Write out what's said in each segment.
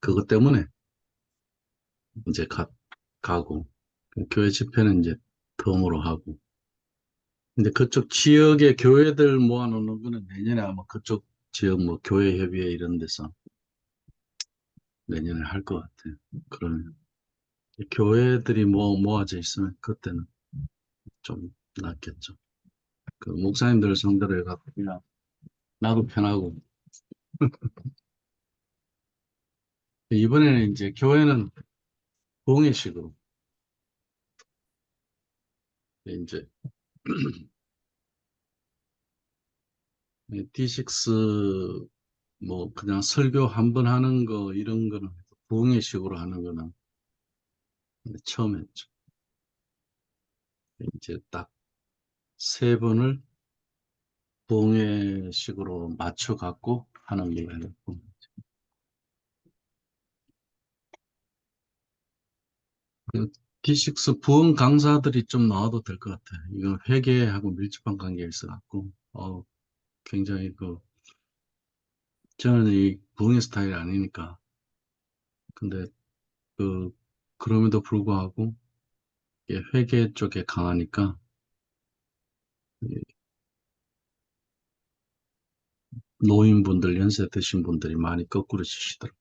그것 때문에 이제 가고, 그 교회 집회는 이제 덤으로 하고. 근데 그쪽 지역의 교회들 모아놓는 거는 내년에 아마 그쪽 지역 뭐 교회 협의회 이런 데서 내년에 할 것 같아요. 그러면 교회들이 모아져 있으면 그때는 좀 낫겠죠. 그 목사님들 상대로 해갖고 그냥 나도 편하고. 이번에는 이제 교회는 봉해식으로 이제 D6 뭐 그냥 설교 한 번 하는 거 이런 거는 봉해식으로 하는 거는 처음 했죠. 이제 딱 세 번을 봉해식으로 맞춰 갖고 하는 거예요. 그 D6 부흥 강사들이 좀 나와도 될 것 같아요. 이거 회계하고 밀접한 관계가 있어갖고, 굉장히 저는 이 부흥의 스타일이 아니니까. 근데 그, 그럼에도 불구하고, 이 회계 쪽에 강하니까, 이 노인분들, 연세 드신 분들이 많이 거꾸로 치시더라고요.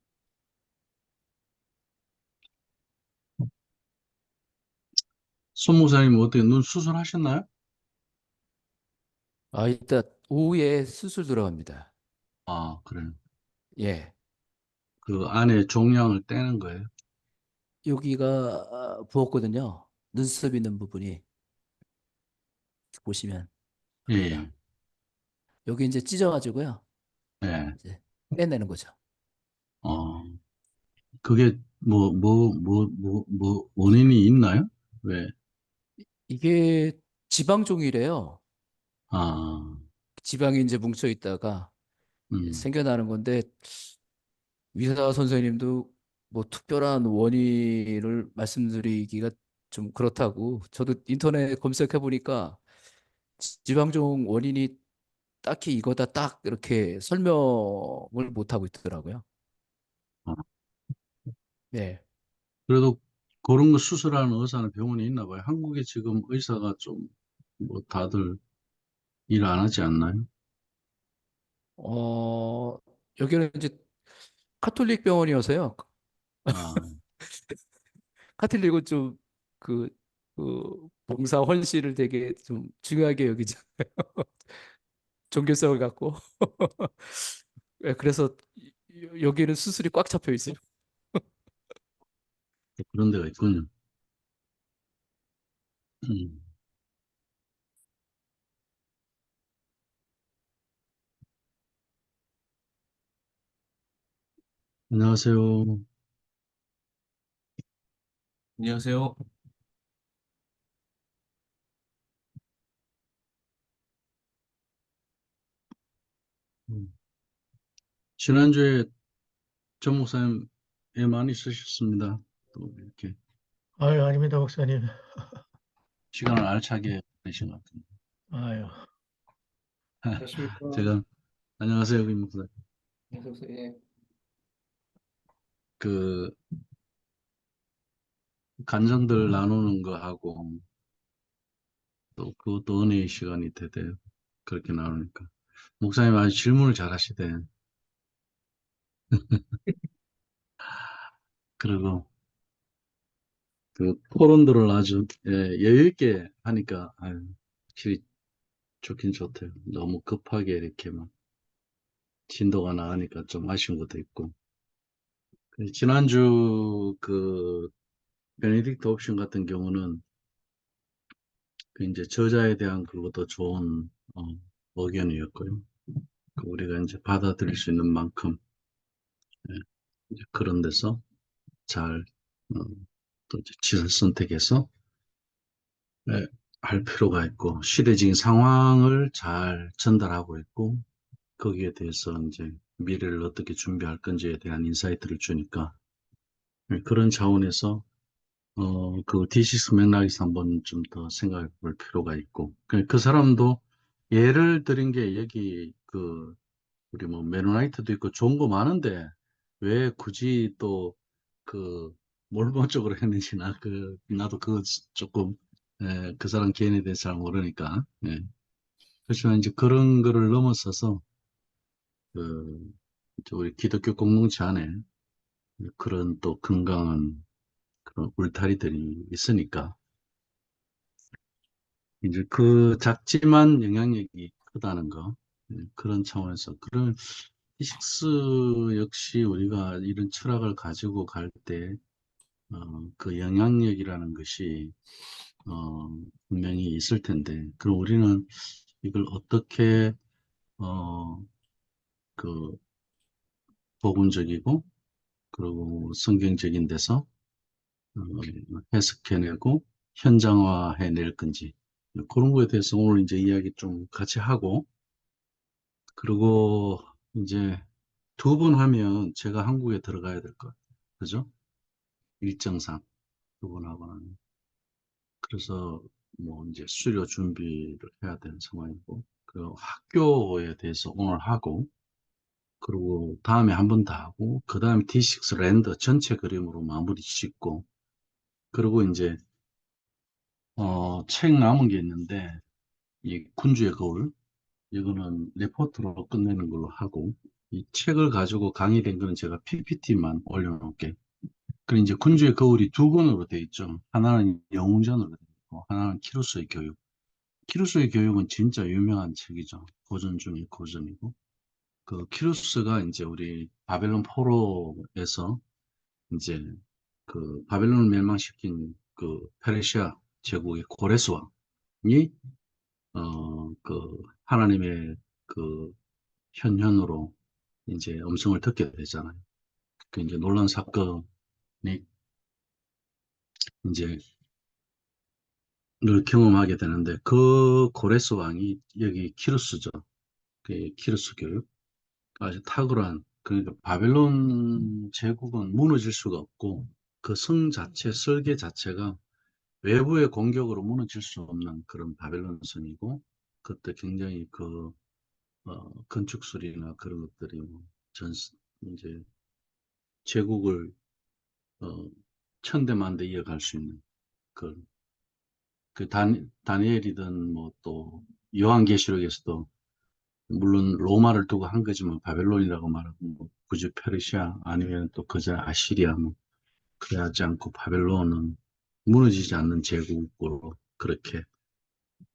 손 목사님 어떻게 눈 수술하셨나요? 아, 이따 오후에 수술 들어갑니다. 아, 그래요. 예. 그 안에 종양을 떼는 거예요? 여기가 부었거든요. 눈썹 있는 부분이 보시면 예, 여기가. 예. 여기 이제 찢어가지고요. 예. 이제 빼내는 거죠. 어, 그게 원인이 있나요? 왜? 이게 지방종이래요. 아, 지방이 이제 뭉쳐 있다가 음, 생겨나는 건데 의사 선생님도 뭐 특별한 원인을 말씀드리기가 좀 그렇다고 저도 인터넷 검색해 보니까 지방종 원인이 딱히 이거다 딱 이렇게 설명을 못 하고 있더라고요. 아, 네. 그래도 그런 거 수술하는 의사는 병원에 있나 봐요. 한국에 지금 의사가 좀, 뭐, 다들 일 안 하지 않나요? 어, 여기는 이제 카톨릭 병원이어서요. 아, 카톨릭은 좀 그, 봉사 헌신을 되게 좀 중요하게 여기죠. 종교성을 갖고. 예, 그래서 여기는 수술이 꽉 잡혀 있어요. 또 그런 데가 있군요. 음. 안녕하세요. 안녕하세요. 음. 지난주에 전 목사님 애 많이 쓰셨습니다. 또 이렇게 아유, 아닙니다, 목사님. 시간을 알차게 내신 것 같은데. 아유, 안녕하십니까. 제가, 안녕하세요, 김 목사님. 안녕하세요. 예. 그, 간증들 나누는 거 하고, 또 그것도 은혜의 시간이 되대요. 그렇게 나누니까. 목사님 아주 질문을 잘 하시대. 그리고 그 토론들을 아주 여유 있게 하니까 아유, 확실히 좋긴 좋대요. 너무 급하게 이렇게 막 진도가 나가니까 좀 아쉬운 것도 있고. 지난주 그 베네딕트 옵션 같은 경우는 그 이제 저자에 대한 그것도 좋은 의견이었고요. 그 우리가 이제 받아들일 수 있는 만큼 예, 이제 그런 데서 잘 어, 또 이제 지을 선택해서 예, 할 필요가 있고 시대적인 상황을 잘 전달하고 있고 거기에 대해서 이제 미래를 어떻게 준비할 건지에 대한 인사이트를 주니까 예, 그런 차원에서 그 D6 맥락에서 한번 좀 더 생각해 볼 필요가 있고 그 사람도 예를 들은 게 여기 그 우리 뭐 메노나이트도 있고 좋은 거 많은데 왜 굳이 또 그 몰모적으로 했는지 나도 그거 조금 그 사람 개인에 대해서 잘 모르니까 그렇지만 이제 그런 거를 넘어서서 그 우리 기독교 공동체 안에 그런 또 건강한 그런 울타리들이 있으니까 이제 그 작지만 영향력이 크다는 거 그런 차원에서 그런 피식스 역시 우리가 이런 철학을 가지고 갈 때 그 영향력이라는 것이 어, 분명히 있을 텐데 그럼 우리는 이걸 어떻게 어, 그 복음적이고 그리고 성경적인 데서 어, 해석해내고 현장화해낼 건지 그런 거에 대해서 오늘 이제 이야기 좀 같이 하고 그리고 이제 두 번 하면 제가 한국에 들어가야 될 것 같아요. 그죠? 일정상 두 번 하고 나면 그래서 뭐 이제 수료 준비를 해야 되는 상황이고 그 학교에 대해서 오늘 하고 그리고 다음에 한 번 더 하고 그 다음에 D6 랜더 전체 그림으로 마무리 짓고 그리고 이제 책 남은 게 있는데 이 군주의 거울 이거는 레포트로 끝내는 걸로 하고 이 책을 가지고 강의된 거는 제가 PPT만 올려놓을게. 그리고 이제 군주의 거울이 두 권으로 돼 있죠. 하나는 영웅전으로 돼 있고 하나는 키루스의 교육. 키루스의 교육은 진짜 유명한 책이죠. 고전 중에 고전이고. 그 키루스가 이제 우리 바벨론 포로에서 이제 그 바벨론을 멸망시킨 그 페르시아 제국의 고레스 왕이 그 하나님의 그 현현으로 이제 음성을 듣게 되잖아요. 그 이제 놀란 사건이 이제 늘 경험하게 되는데 그 고레스 왕이 여기 키루스죠. 그 키루스 교육 아주 탁월한 그러니까 바벨론 제국은 무너질 수가 없고 그 성 자체 설계 자체가 외부의 공격으로 무너질 수 없는 그런 바벨론 성이고 그때 굉장히 그 건축술이나 그런 것들이 뭐 이제 제국을 어, 천대만대 이어갈 수 있는 다니엘이든 뭐 또 요한계시록에서도 물론 로마를 두고 한 거지만 바벨론이라고 말하고 뭐 굳이 페르시아 아니면 또 그저 아시리아 뭐 그래하지 않고 바벨론은 무너지지 않는 제국으로 그렇게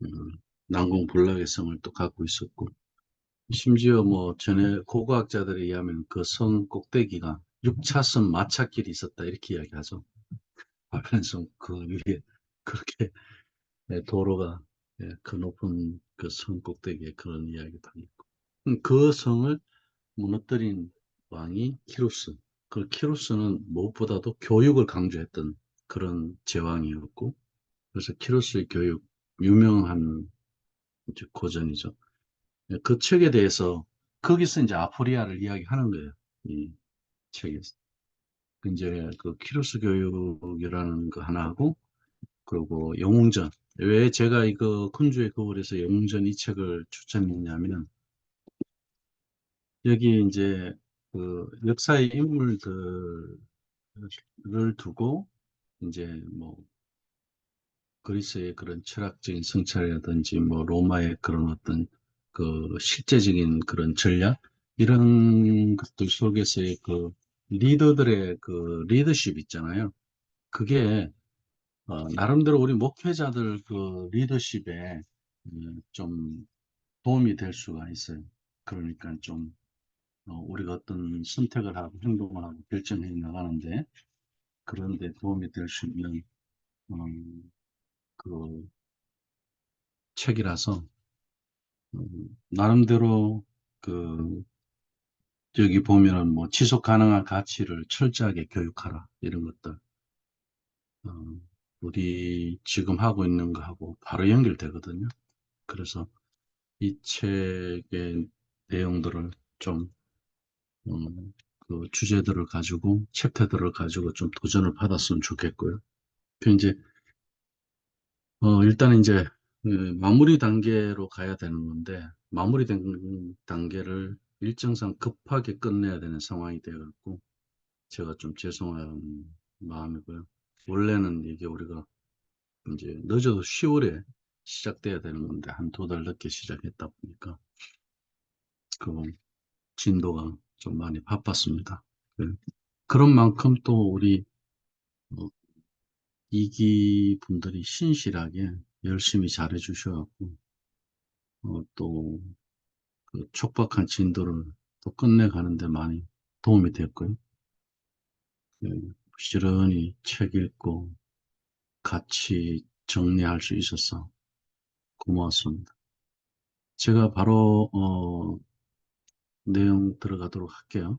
음, 난공불락의 성을 또 갖고 있었고 심지어 뭐 전에 고고학자들에 의하면 그 성 꼭대기가 6차선 마차길이 있었다 이렇게 이야기하죠. 바벨론 성 그 위에 그렇게 도로가 그 높은 그 성 꼭대기에 그런 이야기도 있고 그 성을 무너뜨린 왕이 키루스. 그 키루스는 무엇보다도 교육을 강조했던 그런 제왕이었고, 그래서 키루스의 교육, 유명한 이제 고전이죠. 그 책에 대해서, 거기서 이제 아포리아를 이야기하는 거예요. 이 책에서. 이제 그 키루스 교육이라는 거 하나 하고, 그리고 영웅전. 왜 제가 이거 군주의 거울에서 영웅전 이 책을 추천했냐면, 여기 이제 그 역사의 인물들을 두고 이제 뭐 그리스의 그런 철학적인 성찰이라든지 뭐 로마의 그런 어떤 그 실제적인 그런 전략 이런 것들 속에서의 그 리더들의 그 리더십 있잖아요. 그게 나름대로 우리 목회자들 그 리더십에 좀 도움이 될 수가 있어요. 그러니까 좀 우리가 어떤 선택을 하고 행동을 하고 결정해 나가는데 그런 데 도움이 될 수 있는 그 책이라서 나름대로 그 여기 보면은 뭐 지속 가능한 가치를 철저하게 교육하라 이런 것들 어, 우리 지금 하고 있는 거하고 바로 연결되거든요. 그래서 이 책의 내용들을 좀 그 주제들을 가지고 챕터들을 가지고 좀 도전을 받았으면 좋겠고요. 그 이제 일단 이제 마무리 단계로 가야 되는 건데 마무리 단계를 일정상 급하게 끝내야 되는 상황이 되어갖고 제가 좀 죄송한 마음이고요. 원래는 이게 우리가 이제 늦어도 10월에 시작돼야 되는 건데 한 두 달 늦게 시작했다 보니까 그 진도가 좀 많이 바빴습니다. 네. 그런 만큼 또 우리 이기 분들이 신실하게 열심히 잘해 주셔갖고 또 그 촉박한 진도를 또 끝내가는데 많이 도움이 됐고요. 네. 부지런히 책 읽고 같이 정리할 수 있어서 고마웠습니다. 제가 바로 내용 들어가도록 할게요.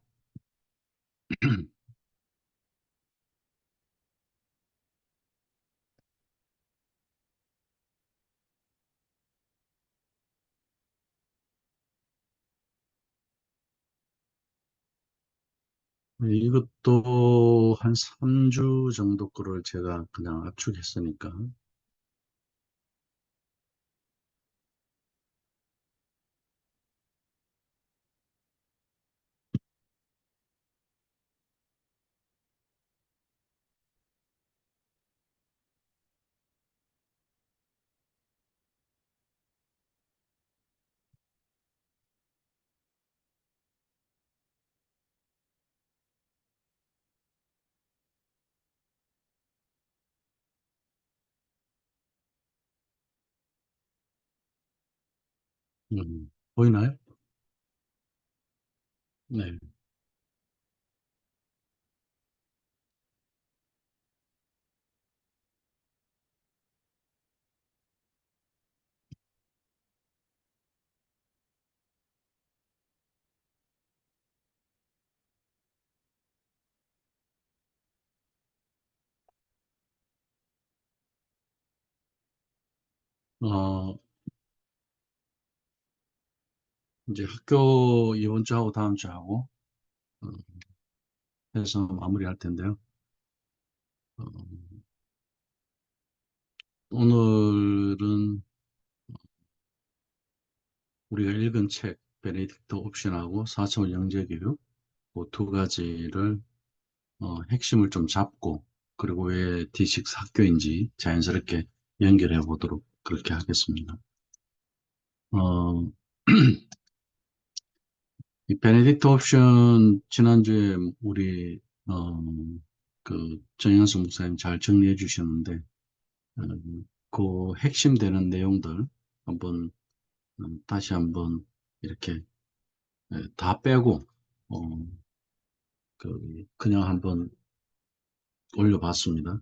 이것도 한 3주 정도 거를 제가 그냥 압축했으니까 보이나요? 네. 어, 이제 학교 이번 주하고 다음 주하고 어, 해서 마무리할 텐데요. 어, 오늘은 우리가 읽은 책 베네딕트 옵션하고 4차원 영재교육 그 두 가지를 핵심을 좀 잡고 그리고 왜 D6 학교인지 자연스럽게 연결해 보도록 그렇게 하겠습니다. 어, 이 베네딕트 옵션 지난주에 우리 그 정현수 목사님 잘 정리해 주셨는데 어, 그 핵심 되는 내용들 한번 다시 한번 이렇게 다 빼고 어, 그냥 한번 올려봤습니다.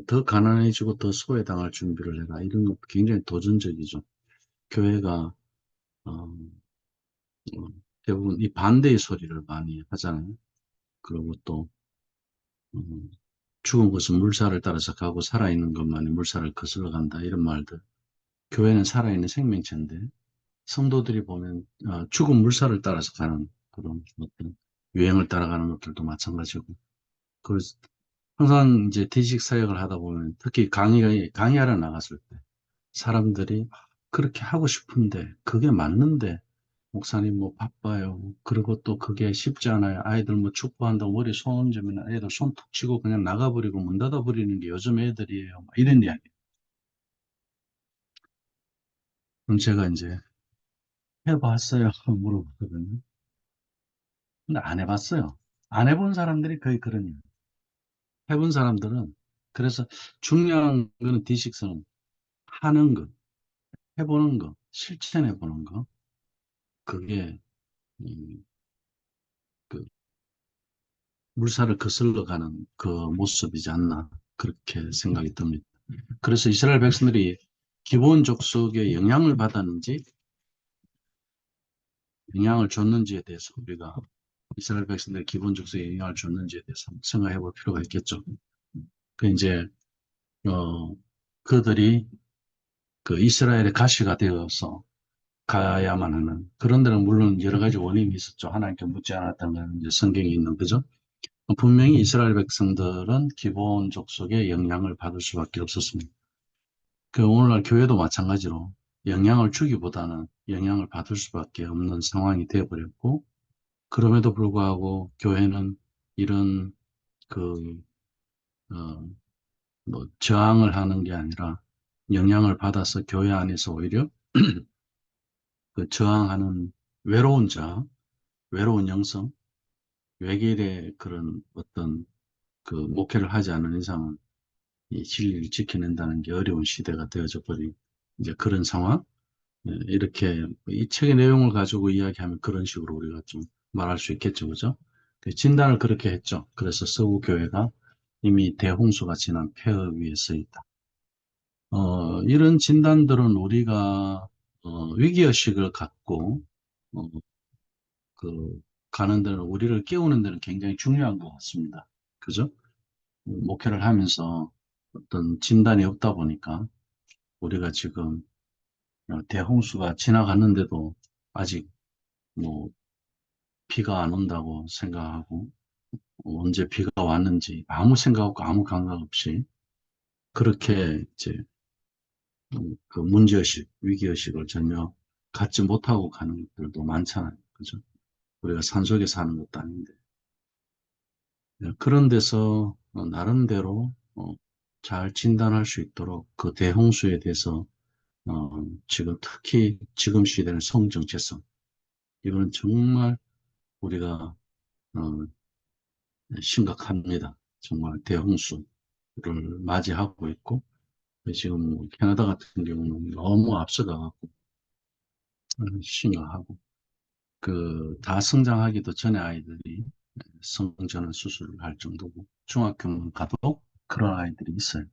더 가난해지고 더 소외당할 준비를 해라. 이런 거 굉장히 도전적이죠. 교회가 어, 대부분 이 반대의 소리를 많이 하잖아요. 그리고 또 죽은 것은 물살을 따라서 가고 살아있는 것만이 물살을 거슬러 간다. 이런 말들. 교회는 살아있는 생명체인데 성도들이 보면 죽은 물살을 따라서 가는 그런 어떤 유행을 따라가는 것들도 마찬가지고. 그래서 항상 이제 대식 사역을 하다 보면 특히 강의하러 나갔을 때 사람들이 그렇게 하고 싶은데 그게 맞는데 목사님 뭐 바빠요. 그리고 또 그게 쉽지 않아요. 아이들 뭐 축구한다고 머리 손 얹으면 애들 손 툭 치고 그냥 나가버리고 문 닫아버리는 게 요즘 애들이에요. 막 이런 이야기. 그럼 제가 이제 해봤어요. 물어봤거든요. 근데 안 해봤어요. 안 해본 사람들이 거의 그런 이야기. 해본 사람들은 그래서 중요한 거는 디식스는 하는 것, 해보는 거, 실천해보는 거. 그게 음, 그 물살을 거슬러 가는 그 모습이지 않나 그렇게 생각이 듭니다. 그래서 이스라엘 백성들이 기본 족속에 영향을 받았는지 영향을 줬는지에 대해서 우리가 이스라엘 백성들이 기본 족속에 영향을 줬는지에 대해서 한번 생각해 볼 필요가 있겠죠. 그 이제 어 그들이 그 이스라엘의 가시가 되어서 가야만 하는 그런 데는 물론 여러 가지 원인이 있었죠. 하나님께 묻지 않았다는 건 이제 성경에 있는 거죠. 분명히 이스라엘 백성들은 기본 족속의 영향을 받을 수밖에 없었습니다. 그 오늘날 교회도 마찬가지로 영향을 주기보다는 영향을 받을 수밖에 없는 상황이 되어버렸고, 그럼에도 불구하고 교회는 이런 그, 어, 뭐 저항을 하는 게 아니라 영향을 받아서 교회 안에서 오히려 그 저항하는 외로운 저항, 외로운 영성, 외길의 그런 어떤 그 목회를 하지 않는 이상은 이 진리를 지켜낸다는 게 어려운 시대가 되어져 버린 이제 그런 상황. 이렇게 이 책의 내용을 가지고 이야기하면 그런 식으로 우리가 좀 말할 수 있겠죠, 그죠? 그 진단을 그렇게 했죠. 그래서 서구 교회가 이미 대홍수가 지난 폐허 위에 서 있다. 이런 진단들은 우리가 위기의식을 갖고 어, 그 가는 데는 우리를 깨우는 데는 굉장히 중요한 것 같습니다. 그죠? 목회를 하면서 어떤 진단이 없다 보니까 우리가 지금 대홍수가 지나갔는데도 아직 뭐 비가 안 온다고 생각하고 언제 비가 왔는지 아무 생각 없고 아무 감각 없이 그렇게 이제 그 문제의식, 위기의식을 전혀 갖지 못하고 가는 것들도 많잖아요. 그죠? 우리가 산속에 사는 것도 아닌데. 그런 데서 나름대로 잘 진단할 수 있도록 그 대홍수에 대해서 지금 특히 지금 시대는 성정체성 이거는 정말 우리가 어, 심각합니다. 정말 대홍수를 맞이하고 있고 지금 뭐 캐나다 같은 경우는 너무 앞서가갖고 심각하고 그 다 성장하기도 전에 아이들이 성전환 수술을 할 정도고 중학교만 가도 그런 아이들이 있어요.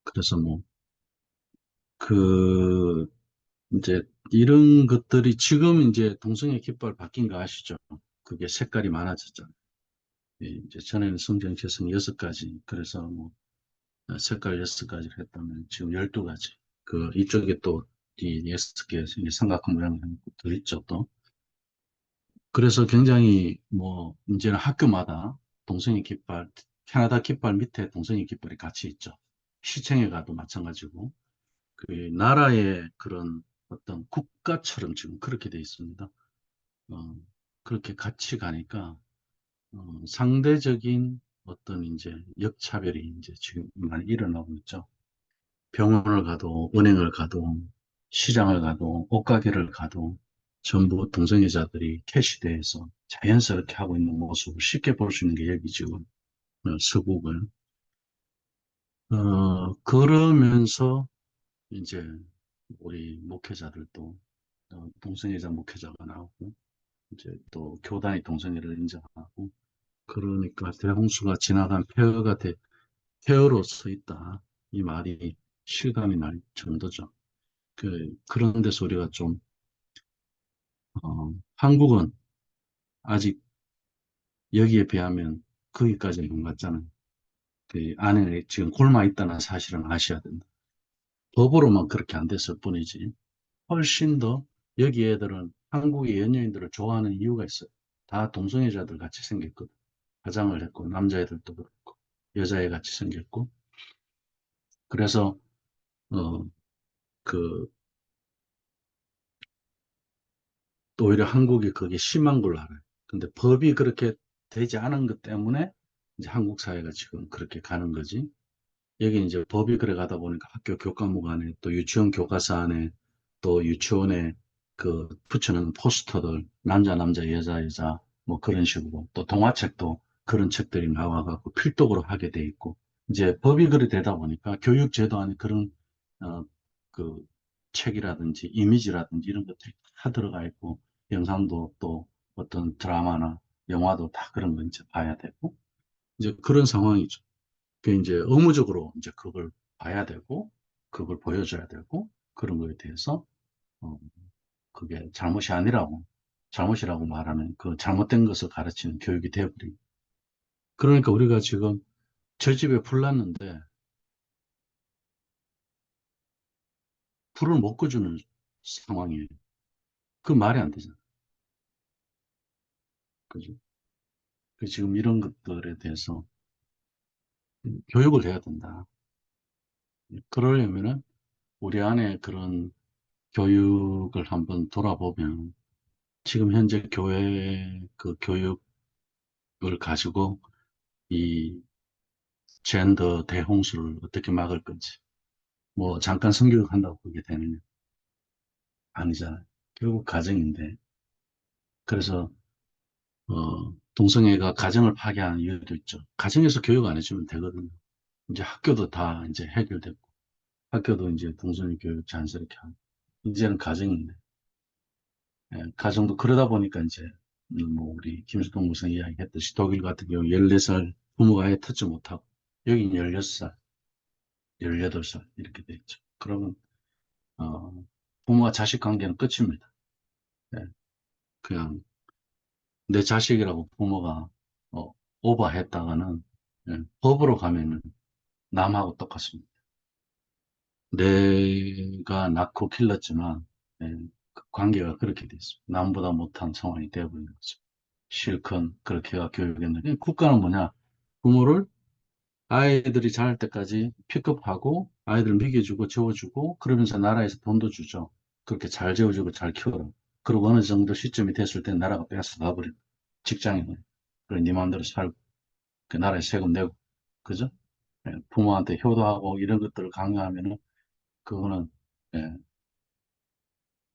그래서 뭐 그 이제 이런 것들이 지금 이제 동성애 깃발 바뀐 거 아시죠? 그게 색깔이 많아졌잖아요. 예, 이제 전에는 성정체성 6가지 그래서 뭐 색깔 6가지를 했다면 지금 12가지 그 이쪽에 또 이 6개 삼각형 모양의 더 있죠 또. 그래서 굉장히 뭐 이제는 학교마다 동성애 깃발 캐나다 깃발 밑에 동성애 깃발이 같이 있죠. 시청에 가도 마찬가지고 그 나라의 그런 어떤 국가처럼 지금 그렇게 돼 있습니다. 어, 그렇게 같이 가니까 상대적인 어떤 이제 역차별이 이제 지금 많이 일어나고 있죠. 병원을 가도 은행을 가도 시장을 가도 옷가게를 가도 전부 동성애자들이 캐시대에서 자연스럽게 하고 있는 모습을 쉽게 볼 수 있는 게 여기 지금 서구고요. 그러면서 이제 우리 목회자들도 동성애자 목회자가 나오고 이제 또 교단이 동성애를 인정하고 그러니까 대홍수가 지나간 폐허로 서 있다. 이 말이 실감이 날 정도죠. 그런 데서 우리가 좀 한국은 아직 여기에 비하면 거기까지는 못 갔잖아요. 그 안에 지금 굶어 있다는 사실은 아셔야 된다. 법으로만 그렇게 안 됐을 뿐이지 훨씬 더 여기 애들은 한국의 연예인들을 좋아하는 이유가 있어요. 다 동성애자들 같이 생겼거든. 화장을 했고 남자애들도 그렇고 여자애 같이 생겼고 그래서 어, 그 오히려 한국이 그게 심한 걸로 알아요. 근데 법이 그렇게 되지 않은 것 때문에 이제 한국 사회가 지금 그렇게 가는 거지. 여기 이제 법이 그래 가다 보니까 학교 교과목 안에 또 유치원 교과서 안에 또 유치원에 그 붙여놓은 포스터들 남자 남자 여자 여자 뭐 그런 식으로 또 동화책도 그런 책들이 나와갖고 필독으로 하게 돼 있고 이제 법이 그래 되다 보니까 교육제도 안에 그런 어, 그 책이라든지 이미지라든지 이런 것들이 다 들어가 있고 영상도 또 어떤 드라마나 영화도 다 그런 거 이제 봐야 되고 이제 그런 상황이죠. 그 이제 의무적으로 이제 그걸 봐야 되고, 그걸 보여줘야 되고, 그런 거에 대해서, 어, 그게 잘못이라고 말하는 그 잘못된 것을 가르치는 교육이 되어버리고. 그러니까 우리가 지금 절집에 불 났는데, 불을 못 꺼주는 상황이에요. 그 말이 안 되잖아. 그죠? 그 지금 이런 것들에 대해서 교육을 해야 된다. 그러려면은 우리 안에 그런 교육을 한번 돌아보면 지금 현재 교회 그 교육을 가지고 이 젠더 대홍수를 어떻게 막을 건지. 뭐 잠깐 성교육 한다고 그게 되느냐? 아니잖아요. 결국 가정인데. 그래서 동성애가 가정을 파괴하는 이유도 있죠. 가정에서 교육 안 해주면 되거든요. 이제 학교도 다 이제 해결됐고, 학교도 이제 동성애 교육 자연스럽게 하고, 이제는 가정인데, 예, 가정도 그러다 보니까 이제, 뭐, 우리 김수동 무슨 이야기했듯이 독일 같은 경우 14살 부모가 아예 터치 못하고, 여긴 16살, 18살 이렇게 돼 있죠. 그러면, 어, 부모와 자식 관계는 끝입니다. 예, 그냥 내 자식이라고 부모가, 어, 오버했다가는, 예, 법으로 가면은 남하고 똑같습니다. 내가 낳고 길렀지만, 예, 그 관계가 그렇게 됐습니다. 남보다 못한 상황이 되어버린 거죠. 실컷 그렇게가 교육했는데, 국가는 뭐냐? 부모를 아이들이 자랄 때까지 픽업하고, 아이들 먹여주고, 재워주고, 그러면서 나라에서 돈도 주죠. 그렇게 잘 재워주고 잘 키워라. 그리고 어느 정도 시점이 됐을 때 나라가 뺏어 가버리고, 직장인을. 그래, 네 마음대로 살고, 그 나라에 세금 내고, 그죠? 예, 부모한테 효도하고 이런 것들을 강요하면은, 그거는, 예,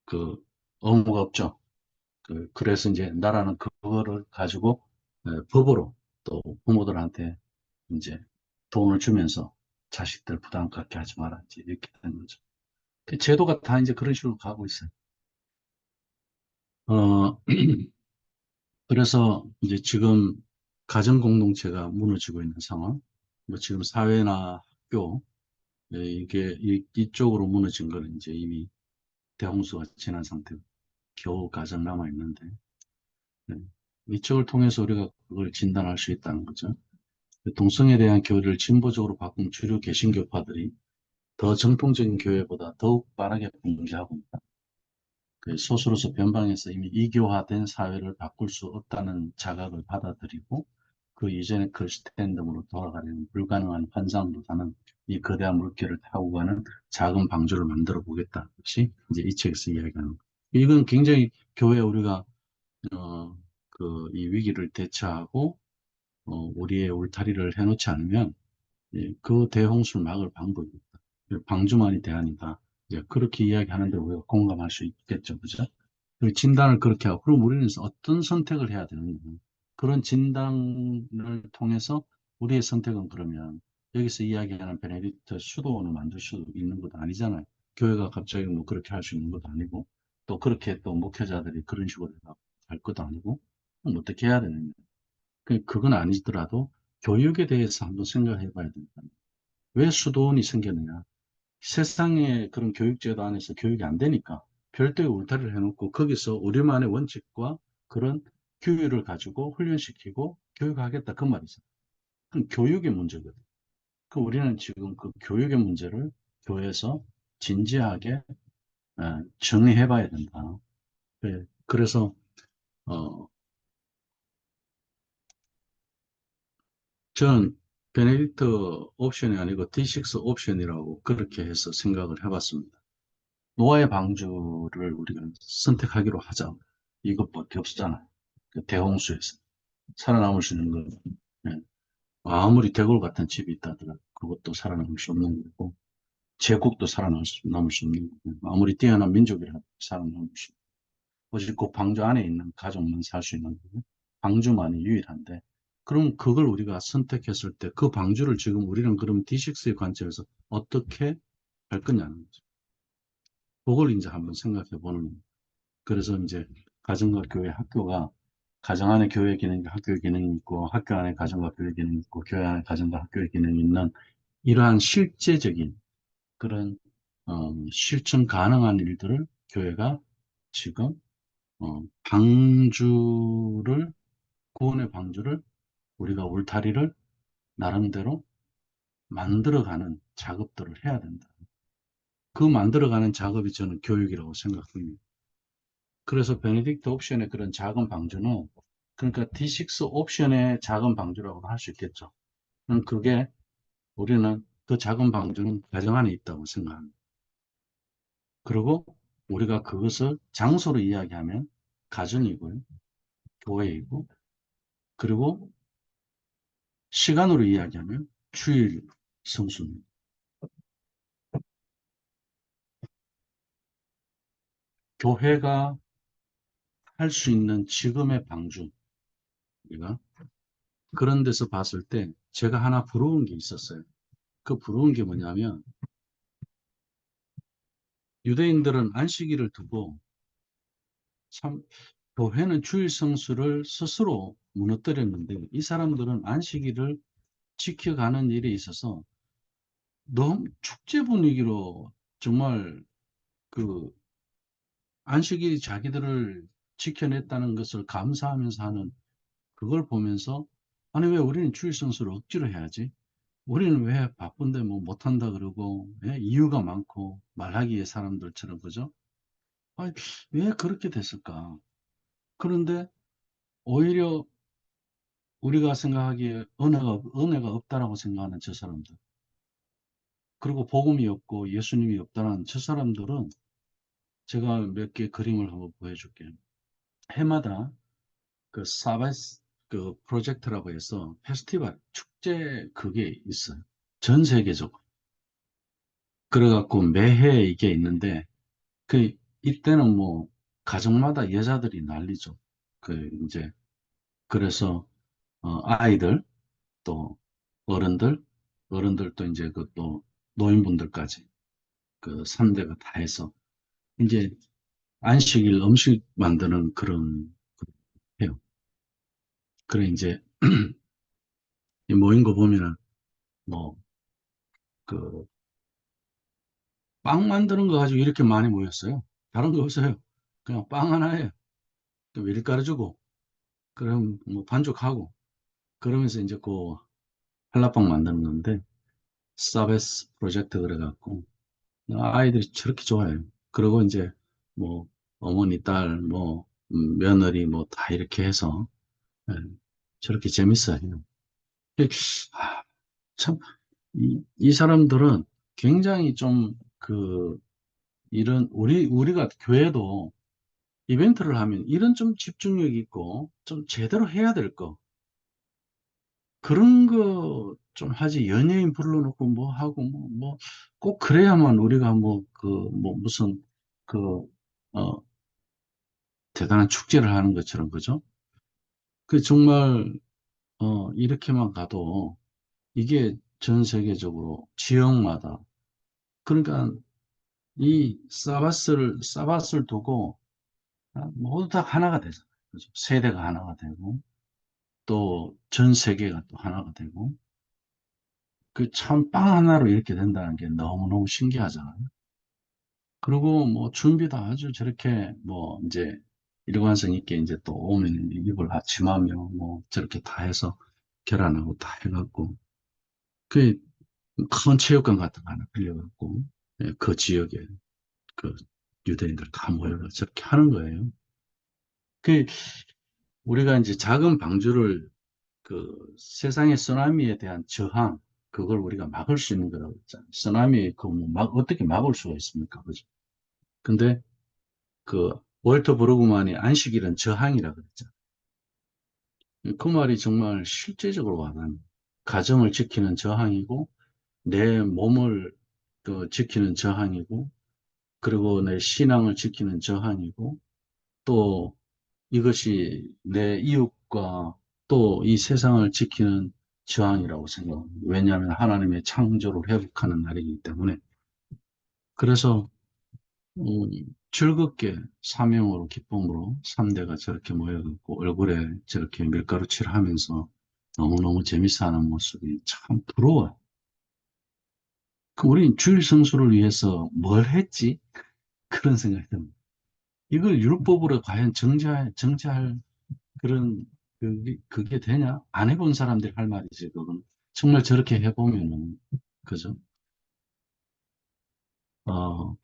그 의무가 없죠. 그래서 이제 나라는 그거를 가지고 법으로 또 부모들한테 이제 돈을 주면서 자식들 부담 갖게 하지 마라 이제 이렇게 되는 거죠. 그 제도가 다 이제 그런 식으로 가고 있어요. 어, 그래서 이제 지금 가정 공동체가 무너지고 있는 상황, 뭐 지금 사회나 학교 이게 이쪽으로 무너진 거는 이제 이미 대홍수가 지난 상태고 겨우 가정 남아 있는데. 네. 이쪽을 통해서 우리가 그걸 진단할 수 있다는 거죠. 동성애에 대한 교리를 진보적으로 바꾼 주류 개신교파들이 더 정통적인 교회보다 더욱 빠르게 붕괴하고 있다. 소수로서 변방에서 이미 이교화된 사회를 바꿀 수 없다는 자각을 받아들이고 그 이전의 그 스탠드으로 돌아가려는 불가능한 환상보다는 이 거대한 물결을 타고 가는 작은 방주를 만들어 보겠다는 것이 이제 이 책에서 이야기하는 거예요. 이건 굉장히 교회 우리가 이 위기를 대처하고, 우리의 울타리를 해놓지 않으면, 예, 그 대홍수를 막을 방법이 없다. 방주만이 대안이다. 이제 그렇게 이야기하는데 우리가 공감할 수 있겠죠. 그죠? 그 진단을 그렇게 하고, 그럼 우리는 어떤 선택을 해야 되느냐. 그런 진단을 통해서 우리의 선택은 그러면 여기서 이야기하는 베네딕트 수도원을 만들 수 있는 것도 아니잖아요. 교회가 갑자기 뭐 그렇게 할 수 있는 것도 아니고, 또 그렇게 또 목회자들이 그런 식으로 할 것도 아니고, 그럼 어떻게 해야 되느냐. 그건 아니더라도 교육에 대해서 한번 생각해 봐야 된다. 왜 수도원이 생겼느냐. 세상의 그런 교육제도 안에서 교육이 안 되니까 별도의 울타리를 해놓고 거기서 우리만의 원칙과 그런 규율을 가지고 훈련시키고 교육하겠다 그 말이죠. 그럼 교육의 문제거든. 우리는 지금 그 교육의 문제를 교회에서 진지하게 정리해 봐야 된다. 네, 그래서 어, 저는 베네딕트 옵션이 아니고 D6 옵션이라고 그렇게 해서 생각을 해봤습니다. 노아의 방주를 우리가 선택하기로 하자. 이것밖에 없잖아요. 그 대홍수에서 살아남을 수 있는 건, 예, 아무리 대골 같은 집이 있다 하더라도 그것도 살아남을 수 없는 거고, 제국도 살아남을 수 없는 거고, 아무리 뛰어난 민족이라도 살아남을 수 없는 거고, 오직 그 방주 안에 있는 가족만 살 수 있는 거고, 방주만이 유일한데, 그럼 그걸 우리가 선택했을 때 그 방주를 지금 우리는 그럼 D6의 관점에서 어떻게 할 거냐는 거죠. 그걸 이제 한번 생각해 보는 거예요. 그래서 이제 가정과 교회, 학교가 가정 안에 교회 기능이 학교의 기능이 있고 학교 안에 가정과 교회 기능이 있고 교회 안에 가정과 학교의 기능이 있는 이러한 실제적인 그런 실천 가능한 일들을 교회가 지금 방주를 구원의 방주를 우리가 울타리를 나름대로 만들어가는 작업들을 해야 된다. 그 만들어가는 작업이 저는 교육이라고 생각합니다. 그래서 베네딕트 옵션의 그런 작은 방주는 그러니까 D6 옵션의 작은 방주라고 할 수 있겠죠. 그게 우리는 그 작은 방주는 가정 안에 있다고 생각합니다. 그리고 우리가 그것을 장소로 이야기하면 가정이고요, 교회이고, 그리고 시간으로 이야기하면 주일 성수입니다. 교회가 할 수 있는 지금의 방주, 우리가 그런 데서 봤을 때 제가 하나 부러운 게 있었어요. 그 부러운 게 뭐냐면 유대인들은 안식일을 두고 참 교회는 주일 성수를 스스로 무너뜨렸는데 이 사람들은 안식일을 지켜가는 일에 있어서 너무 축제 분위기로 정말 그 안식일이 자기들을 지켜냈다는 것을 감사하면서 하는 그걸 보면서 아니 왜 우리는 주일 성수를 억지로 해야지? 우리는 왜 바쁜데 뭐 못한다 그러고 예? 이유가 많고 말하기에 사람들처럼 그죠? 아니, 왜 그렇게 됐을까? 그런데 오히려 우리가 생각하기에 은혜가 없다라고 생각하는 저 사람들 그리고 복음이 없고 예수님이 없다는 저 사람들은 제가 몇 개 그림을 한번 보여줄게요. 해마다 그 사바스 그 프로젝트라고 해서 페스티벌 축제 그게 있어요. 전 세계적으로. 그래갖고 매해 이게 있는데 그 이때는 뭐 가정마다 여자들이 난리죠. 그 이제 그래서 아이들 또 어른들 어른들도 이제 그 또 노인분들까지 그 3대가 다 해서 이제 안식일 음식 만드는 그런 해요. 그래 이제 이 모인 거 보면은 뭐 그 빵 만드는 거 가지고 이렇게 많이 모였어요. 다른 거 없어요. 그냥 빵 하나에 또 밀가루 주고 그럼 뭐 반죽하고 그러면서 이제 그 한라빵 만드는 건데 서비스 프로젝트 그래갖고 아이들이 저렇게 좋아해요. 그리고 이제 뭐 어머니, 딸, 뭐 며느리 뭐 다 이렇게 해서 예, 저렇게 재밌어요. 근데, 참, 이 사람들은 굉장히 좀 그 이런 우리가 교회도 이벤트를 하면 이런 좀 집중력 있고 좀 제대로 해야 될 거. 그런 거 좀 하지 연예인 불러놓고 뭐 하고 뭐 꼭 그래야만 우리가 뭐 그 뭐 무슨 그 어 대단한 축제를 하는 것처럼 그죠? 그 정말 이렇게만 가도 이게 전 세계적으로 지역마다 그러니까 이 사바스를 두고 모두 다 하나가 되잖아요. 그죠? 세대가 하나가 되고 또 전 세계가 또 하나가 되고 그 참 빵 하나로 이렇게 된다는 게 너무너무 신기하잖아요. 그리고 뭐 준비도 아주 저렇게 뭐 이제 일관성 있게 이제 또 오면 이걸 아침하며 뭐 저렇게 다 해서 계란하고 다 해갖고 그 큰 체육관 같은 거 하나 빌려갖고 예, 그 지역에 그 유대인들 다 모여서 저렇게 하는 거예요. 그 우리가 이제 작은 방주를 그 세상의 쓰나미에 대한 저항 그걸 우리가 막을 수 있는 거라고 했잖아요. 쓰나미 그뭐 어떻게 막을 수가 있습니까? 그죠? 근데 그 월터 브루그만이 안식일은 저항이라 그랬잖아요. 그 말이 정말 실제적으로 와닿는 가정을 지키는 저항이고 내 몸을 그 지키는 저항이고 그리고 내 신앙을 지키는 저항이고 또 이것이 내 이웃과 또 이 세상을 지키는 저항이라고 생각합니다. 왜냐하면 하나님의 창조를 회복하는 날이기 때문에 그래서 음, 즐겁게 사명으로 기쁨으로 3대가 저렇게 모여갖고 얼굴에 저렇게 밀가루 칠하면서 너무너무 재밌어하는 모습이 참 부러워요. 그 우린 주일 성수를 위해서 뭘 했지? 그런 생각이 듭니다. 이걸 율법으로 과연 정제할 그런 그게 되냐? 안 해본 사람들이 할 말이지 그건. 정말 저렇게 해보면은 그죠?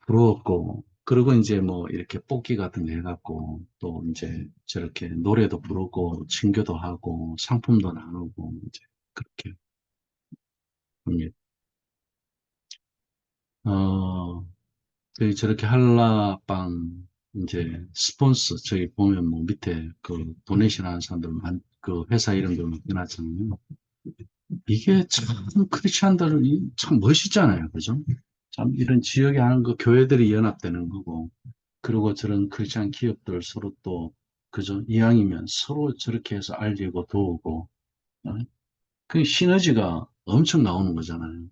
부러웠고, 그리고 이제 뭐 이렇게 뽑기 같은 거 해갖고, 또 이제 저렇게 노래도 부르고, 친교도 하고, 상품도 나누고, 이제 그렇게 합니다. 어, 저렇게 한라빵, 이제 스폰서, 저기 보면 뭐 밑에 그 도네이션 하는 사람들, 그 회사 이름들 해놨잖아요. 이게 참 크리스찬들이 참 멋있잖아요. 그죠? 참 이런 지역에 하는 거 교회들이 연합되는 거고, 그리고 저런 크리스찬 기업들 서로 또, 그죠? 이왕이면 서로 저렇게 해서 알리고 도우고, 어? 그 시너지가 엄청 나오는 거잖아요.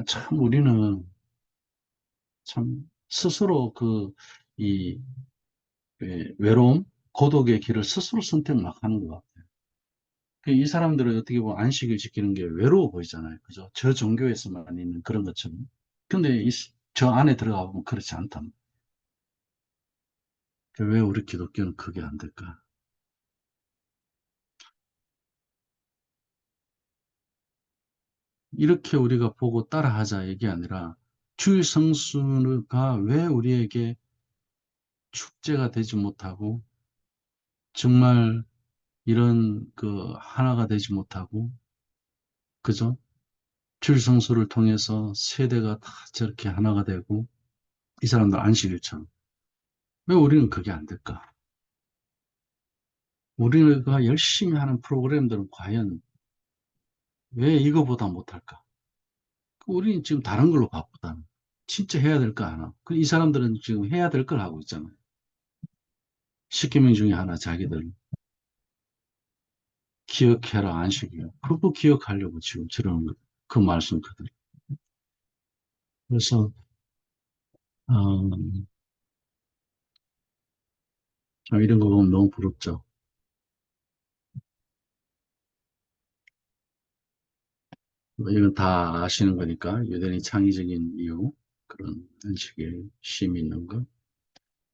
참 우리는 참 스스로 이 외로움, 고독의 길을 스스로 선택 막 하는 것 같아요. 이 사람들은 어떻게 보면 안식을 지키는 게 외로워 보이잖아요. 그죠? 저 종교에서만 있는 그런 것처럼. 근데 저 안에 들어가 보면 그렇지 않단 말이에요. 왜 우리 기독교는 그게 안 될까? 이렇게 우리가 보고 따라하자 이게 아니라 주일 성수가 왜 우리에게 축제가 되지 못하고 정말 이런 하나가 되지 못하고 그죠? 주일 성수를 통해서 세대가 다 저렇게 하나가 되고 이 사람들 안식일처럼 왜 우리는 그게 안 될까? 우리가 열심히 하는 프로그램들은 과연 왜 이거보다 못할까? 우리는 지금 다른 걸로 바쁘다는. 진짜 해야 될 거 하나. 이 사람들은 지금 해야 될 걸 하고 있잖아요. 10계명 중에 하나 자기들 기억해라 안식일. 그거 기억하려고 지금 저러는 거. 그 말씀 그대로. 그래서 이런 거 보면 너무 부럽죠. 뭐 이건 다 아시는 거니까 유대인이 창의적인 이유 그런 안식일 쉼이 있는 거.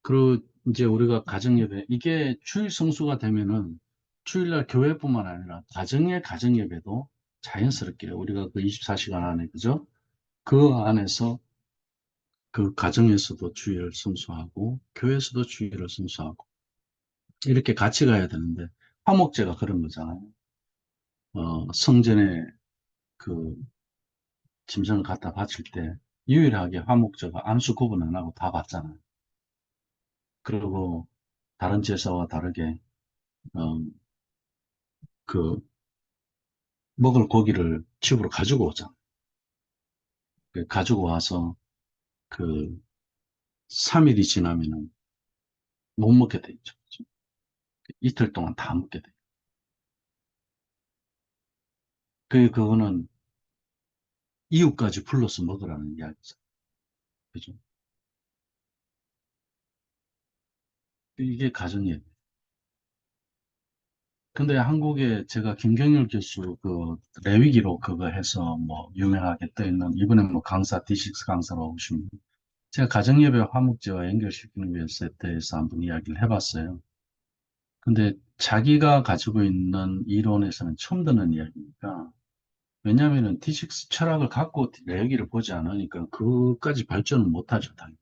그리고 이제 우리가 가정예배, 이게 주일 성수가 되면은 주일날 교회뿐만 아니라 가정의 가정예배도 자연스럽게 우리가 그 24시간 안에, 그죠? 그 안에서 그 가정에서도 주일을 성수하고 교회에서도 주일을 성수하고 이렇게 같이 가야 되는데 화목제가 그런 거잖아요. 성전에 그 짐승을 갖다 바칠 때 유일하게 화목제가 안수 구분 안 하고 다 받잖아요. 그리고 다른 제사와 다르게 어, 그 먹을 고기를 집으로 가지고 오잖아. 가지고 와서 그 3일이 지나면은 못 먹게 돼 있죠. 이틀 동안 다 먹게 돼. 그거는 이웃까지 불러서 먹으라는 이야기죠. 그죠? 이게 가정이에요. 근데 한국에 제가 김경률 교수 레위기로 그거 해서 뭐 유명하게 떠 있는 이번에 뭐 강사 D6 강사로 오신 분. 제가 가정예배 화목제와 연결시키는 것에 대해서 한번 이야기를 해봤어요. 근데 자기가 가지고 있는 이론에서는 처음 듣는 이야기니까 왜냐하면은 D6 철학을 갖고 레위기를 보지 않으니까 그까지 발전을 못하죠, 당연히.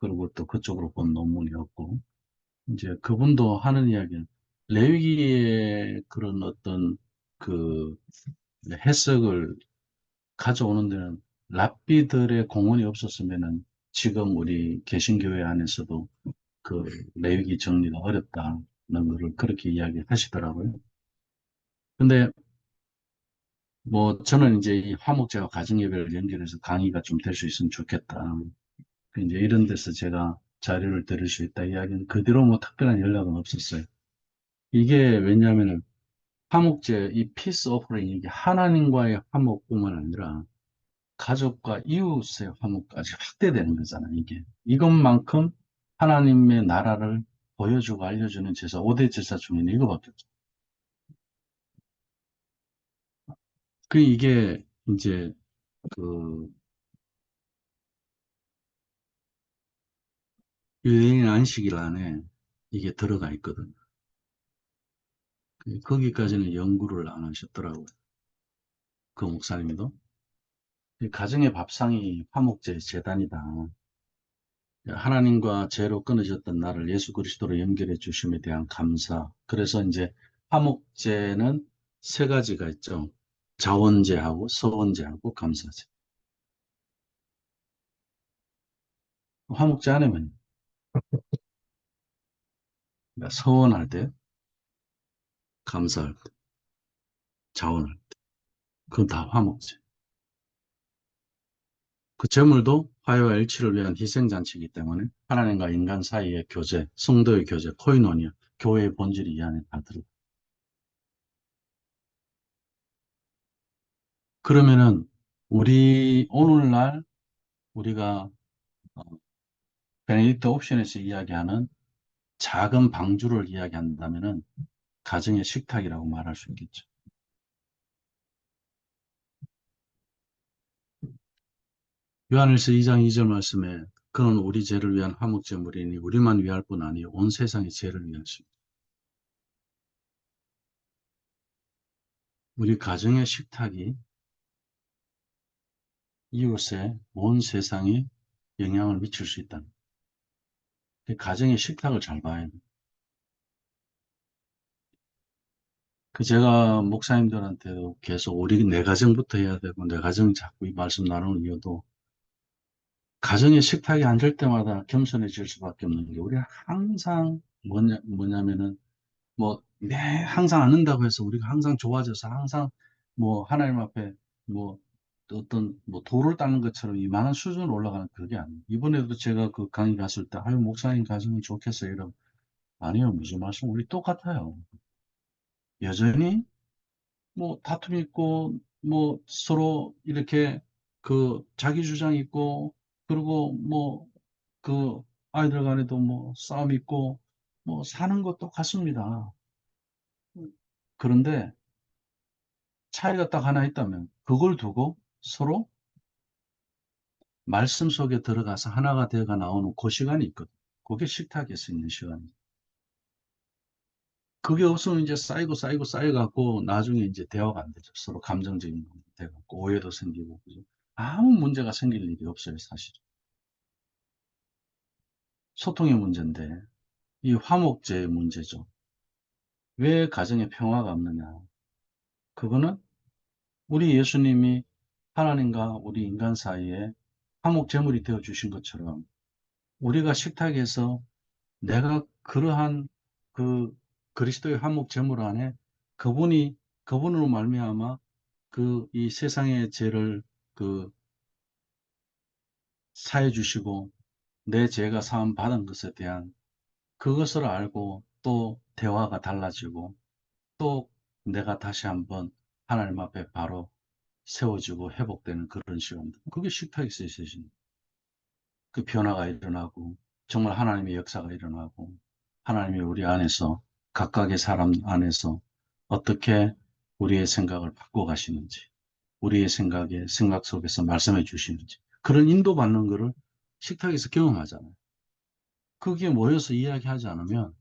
그리고 또 그쪽으로 본 논문이 없고 이제 그분도 하는 이야기는 레위기의 그런 어떤 그 해석을 가져오는 데는 랍비들의 공헌이 없었으면은 지금 우리 개신교회 안에서도 그 레위기 정리가 어렵다는 것을 그렇게 이야기하시더라고요. 근데 뭐 저는 이제 이 화목제와 가정예배를 연결해서 강의가 좀 될 수 있으면 좋겠다. 이제 이런 데서 제가 자료를 들을 수 있다 이야기는 그 뒤로 뭐 특별한 연락은 없었어요. 이게 왜냐하면 화목제, 이 피스 오퍼링, 이게 하나님과의 화목뿐만 아니라 가족과 이웃의 화목까지 확대되는 거잖아요, 이게. 이것만큼 하나님의 나라를 보여주고 알려주는 제사, 5대 제사 중에는 이거밖에 없죠. 이게 이제 그 유대인 안식일 안에 이게 들어가 있거든요. 거기까지는 연구를 안 하셨더라고요. 그 목사님도. 이 가정의 밥상이 화목제 재단이다. 하나님과 죄로 끊어졌던 나를 예수 그리스도로 연결해 주심에 대한 감사. 그래서 이제 화목제는 세 가지가 있죠. 자원제하고 서원제하고 감사제. 화목제 안에는 서원할 때, 감사할 때, 자원할 때. 그건 다 화목제. 그 제물도 화해와 일치를 위한 희생잔치이기 때문에 하나님과 인간 사이의 교제, 성도의 교제, 코이노니아, 교회의 본질이 이 안에 다 들어. 그러면은 우리 오늘날 우리가 어, 베네딕트 옵션에서 이야기하는 작은 방주를 이야기한다면은 가정의 식탁이라고 말할 수 있겠죠. 요한일서 2장 2절 말씀에 그는 우리 죄를 위한 화목제물이니 우리만 위할 뿐 아니요 온 세상의 죄를 위하십니다. 우리 가정의 식탁이 이웃의 온 세상에 영향을 미칠 수 있다는 그 가정의 식탁을 잘 봐야 돼요. 그 제가 목사님들한테도 계속 우리 내 가정부터 해야 되고 내 가정 자꾸 이 말씀 나누는 이유도 가정의 식탁에 앉을 때마다 겸손해질 수밖에 없는 게 우리가 항상 뭐냐면은 뭐, 네, 항상 않는다고 해서 우리가 항상 좋아져서 항상 뭐 하나님 앞에 뭐 어떤 뭐 돌을 닦는 것처럼 이만한 수준으로 올라가는 그게 아니에요. 이번에도 제가 그 강의 갔을 때, 아유, 목사님 가정이 좋겠어요. 이러면, 아니요, 무슨 말씀, 우리 똑같아요. 여전히 뭐 다툼이 있고, 뭐 서로 이렇게 그 자기 주장 있고, 그리고 뭐 그 아이들 간에도 뭐 싸움 있고, 뭐 사는 것 똑같습니다. 그런데 차이가 딱 하나 있다면 그걸 두고 서로 말씀 속에 들어가서 하나가 되어가 나오는 그 시간이 있거든. 그게 식탁에서 있는 시간이에요. 그게 없으면 이제 쌓이고 쌓여갖고 나중에 이제 대화가 안 되죠. 서로 감정적인 부분이 돼갖고 오해도 생기고 그죠? 아무 문제가 생길 일이 없어요, 사실. 소통의 문제인데 이 화목제의 문제죠. 왜 가정에 평화가 없느냐? 그거는 우리 예수님이 하나님과 우리 인간 사이에 화목제물이 되어 주신 것처럼 우리가 식탁에서 내가 그러한 그 그리스도의 한목 제물 안에 그분이 그분으로 말미암아 그 이 세상의 죄를 그 사해 주시고 내 죄가 사함 받은 것에 대한 그것을 알고 또 대화가 달라지고 또 내가 다시 한번 하나님 앞에 바로 세워지고 회복되는 그런 시간들. 그게 식탁에서 있으신 그 변화가 일어나고 정말 하나님의 역사가 일어나고 하나님이 우리 안에서 각각의 사람 안에서 어떻게 우리의 생각을 바꿔가시는지 우리의 생각 속에서 말씀해 주시는지 그런 인도받는 것을 식탁에서 경험하잖아요. 그게 모여서 이야기하지 않으면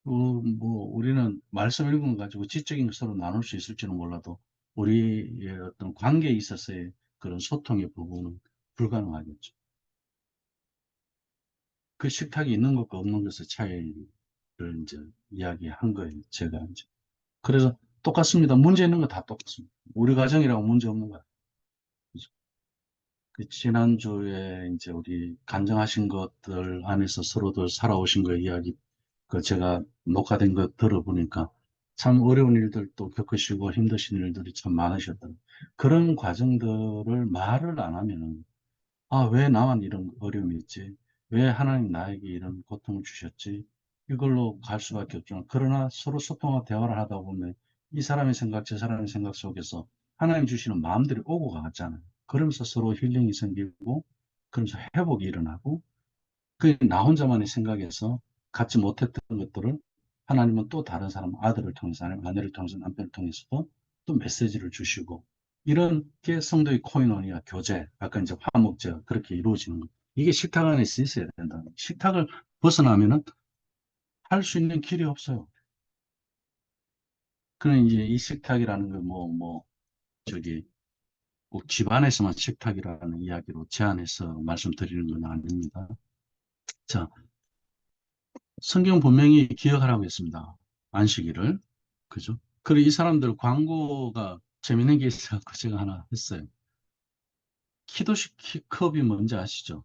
우리는 말씀 읽은 거 가지고 지적인 것 서로 나눌 수 있을지는 몰라도 우리의 어떤 관계에 있어서의 그런 소통의 부분은 불가능하겠죠. 그 식탁이 있는 것과 없는 것의 차이를 이제 이야기한 거예요, 제가 이제. 그래서 똑같습니다. 문제 있는 거 다 똑같습니다. 우리 가정이라고 문제 없는 거야. 그죠? 그 지난주에 이제 우리 간증하신 것들 안에서 서로들 살아오신 거 이야기, 그 제가 녹화된 거 들어보니까 참 어려운 일들도 겪으시고 힘드신 일들이 참 많으셨던 그런 과정들을 말을 안 하면은 아, 왜 나만 이런 어려움이 있지? 왜 하나님 나에게 이런 고통을 주셨지? 이걸로 갈 수밖에 없지만, 그러나 서로 소통하고 대화를 하다 보면 이 사람의 생각, 저 사람의 생각 속에서 하나님 주시는 마음들이 오고 가잖아요. 그러면서 서로 힐링이 생기고, 그러면서 회복이 일어나고, 그 나 혼자만의 생각에서 갖지 못했던 것들을 하나님은 또 다른 사람, 아들을 통해서, 아니면 아내를 통해서, 남편을 통해서도 또 메시지를 주시고, 이런 게 성도의 코이노니아 교제, 아까 이제 화목제가 그렇게 이루어지는 거. 이게 식탁 안에서 있어야 된다. 식탁을 벗어나면은 할 수 있는 길이 없어요. 그는 이제 이 식탁이라는 거 저기, 꼭 집안에서만 식탁이라는 이야기로 제안해서 말씀드리는 건 아닙니다. 자, 성경 분명히 기억하라고 했습니다. 안식일을. 그죠? 그리고 이 사람들 광고가 재밌는 게 있어서 제가 하나 했어요. 키도시 컵이 뭔지 아시죠?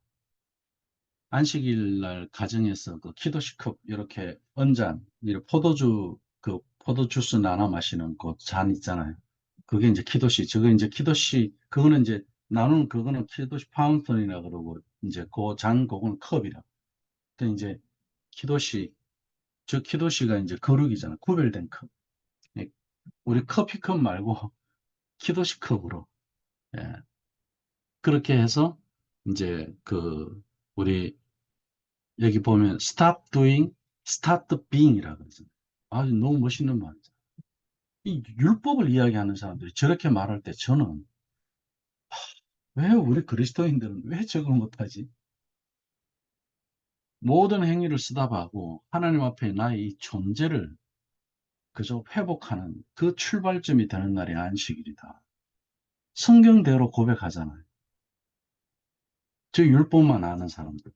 안식일 날 가정에서 그 키도시 컵 이렇게 언잔, 이렇게 포도주, 그 포도주스 나눠 마시는 그 잔 있잖아요. 그게 이제 키도시. 저거 이제 키도시, 그거는 이제 나누는 그거는 키도시 파운틴이라 그러고, 이제 그 잔, 그거는 컵이라. 근데 이제 키도시, 저 키도시가 이제 거룩이잖아. 구별된 컵. 예, 우리 커피컵 말고 키도시 컵으로. 예, 그렇게 해서 이제 우리 여기 보면 stop doing, start being이라 그러잖아요. 아주 너무 멋있는 말이죠. 이 율법을 이야기하는 사람들이 저렇게 말할 때 저는 왜 우리 그리스도인들은 왜 저걸 못하지? 모든 행위를 쓰다하고 하나님 앞에 나의 이 존재를 그저 회복하는 그 출발점이 되는 날이 안식일이다. 성경대로 고백하잖아요. 저 율법만 아는 사람들.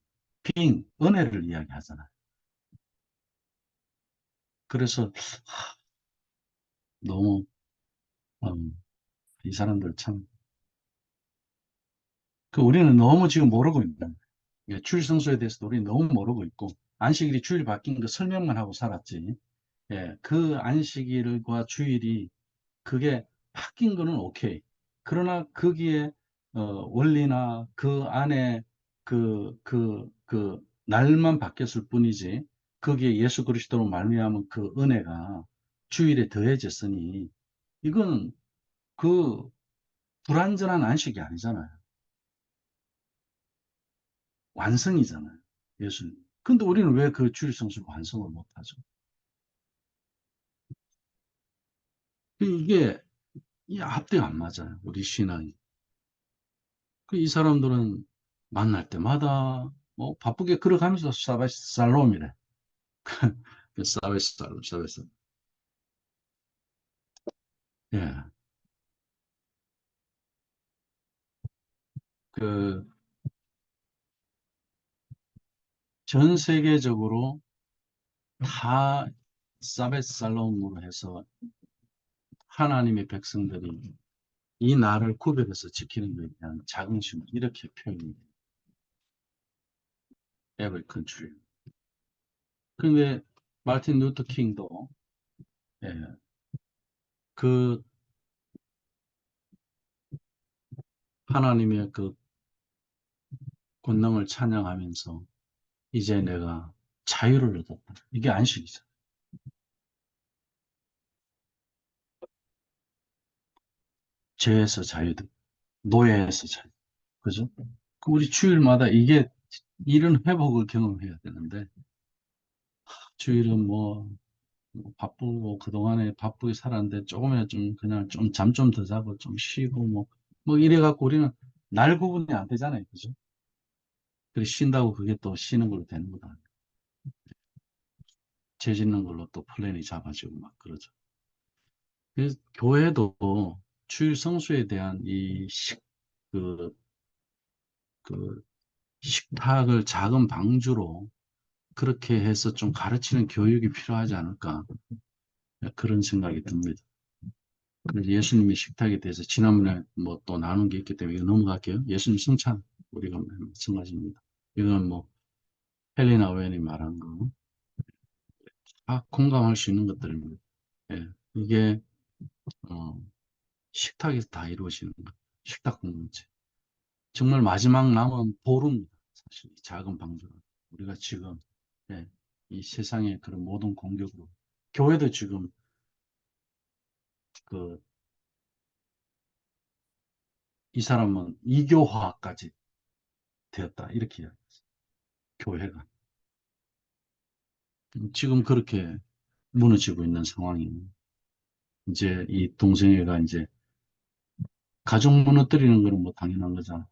은혜를 이야기하잖아요. 그래서 너무 이 사람들 참 우리는 너무 지금 모르고 있는 주일 성수에 대해서도 우리는 너무 모르고 있고 안식일이 주일이 바뀐 거 설명만 하고 살았지. 예, 그 안식일과 주일이 그게 바뀐 거는 오케이. 그러나 거기에 원리나 그 안에 날만 바뀌었을 뿐이지 거기에 예수 그리스도로 말미암은 그 은혜가 주일에 더해졌으니 이건 그 불완전한 안식이 아니잖아요. 완성이잖아요. 예수님. 근데 우리는 왜 그 주일 성수를 완성을 못하죠? 이게 이 앞뒤가 안 맞아요. 우리 신앙이. 이 사람들은 만날 때마다 뭐 바쁘게 걸어가면서 사베살롬이래. 사베살롬, 사베살롬. 예. 그, 전 세계적으로 다 사베살롬으로 해서 하나님의 백성들이 이 날을 구별해서 지키는 것에 대한 자긍심을 이렇게 표현해요. Every country. 근데 마틴 루터 킹도 예, 그 하나님의 그 권능을 찬양하면서 이제 내가 자유를 얻었다. 이게 안식이죠. 죄에서 자유도, 노예에서 자유. 그죠? 우리 주일마다 이런 회복을 경험해야 되는데, 주일은 뭐 바쁘고, 그동안에 바쁘게 살았는데, 조금이나 좀, 그냥 좀 잠 좀 더 자고, 좀 쉬고, 뭐 이래갖고 우리는 날 구분이 안 되잖아요. 그죠? 그래, 쉰다고 그게 또 쉬는 걸로 되는 거다. 죄 짓는 걸로 또 플랜이 잡아지고 막 그러죠. 그래서 교회도 주일 성수에 대한 그, 그 식탁을 작은 방주로 그렇게 해서 좀 가르치는 교육이 필요하지 않을까 그런 생각이 듭니다. 그래서 예수님의 식탁에 대해서 지난번에 뭐 또 나눈 게 있기 때문에 이거 넘어갈게요. 예수님 승찬 우리가 마찬가지입니다. 이건 뭐 헬리나 웨인이 말한 거 다 공감할 수 있는 것들입니다. 예, 이게 어, 식탁에서 다 이루어지는 거. 식탁 공동체. 정말 마지막 남은 보루입니다. 사실 이 작은 방주는 우리가 지금 예, 이 세상의 그런 모든 공격으로 교회도 지금 그 이 사람은 이교화까지 되었다 이렇게 이야기했어요. 교회가 지금 그렇게 무너지고 있는 상황이 이제 이 동성애가 이제 가족 무너뜨리는 거는 뭐 당연한 거잖아.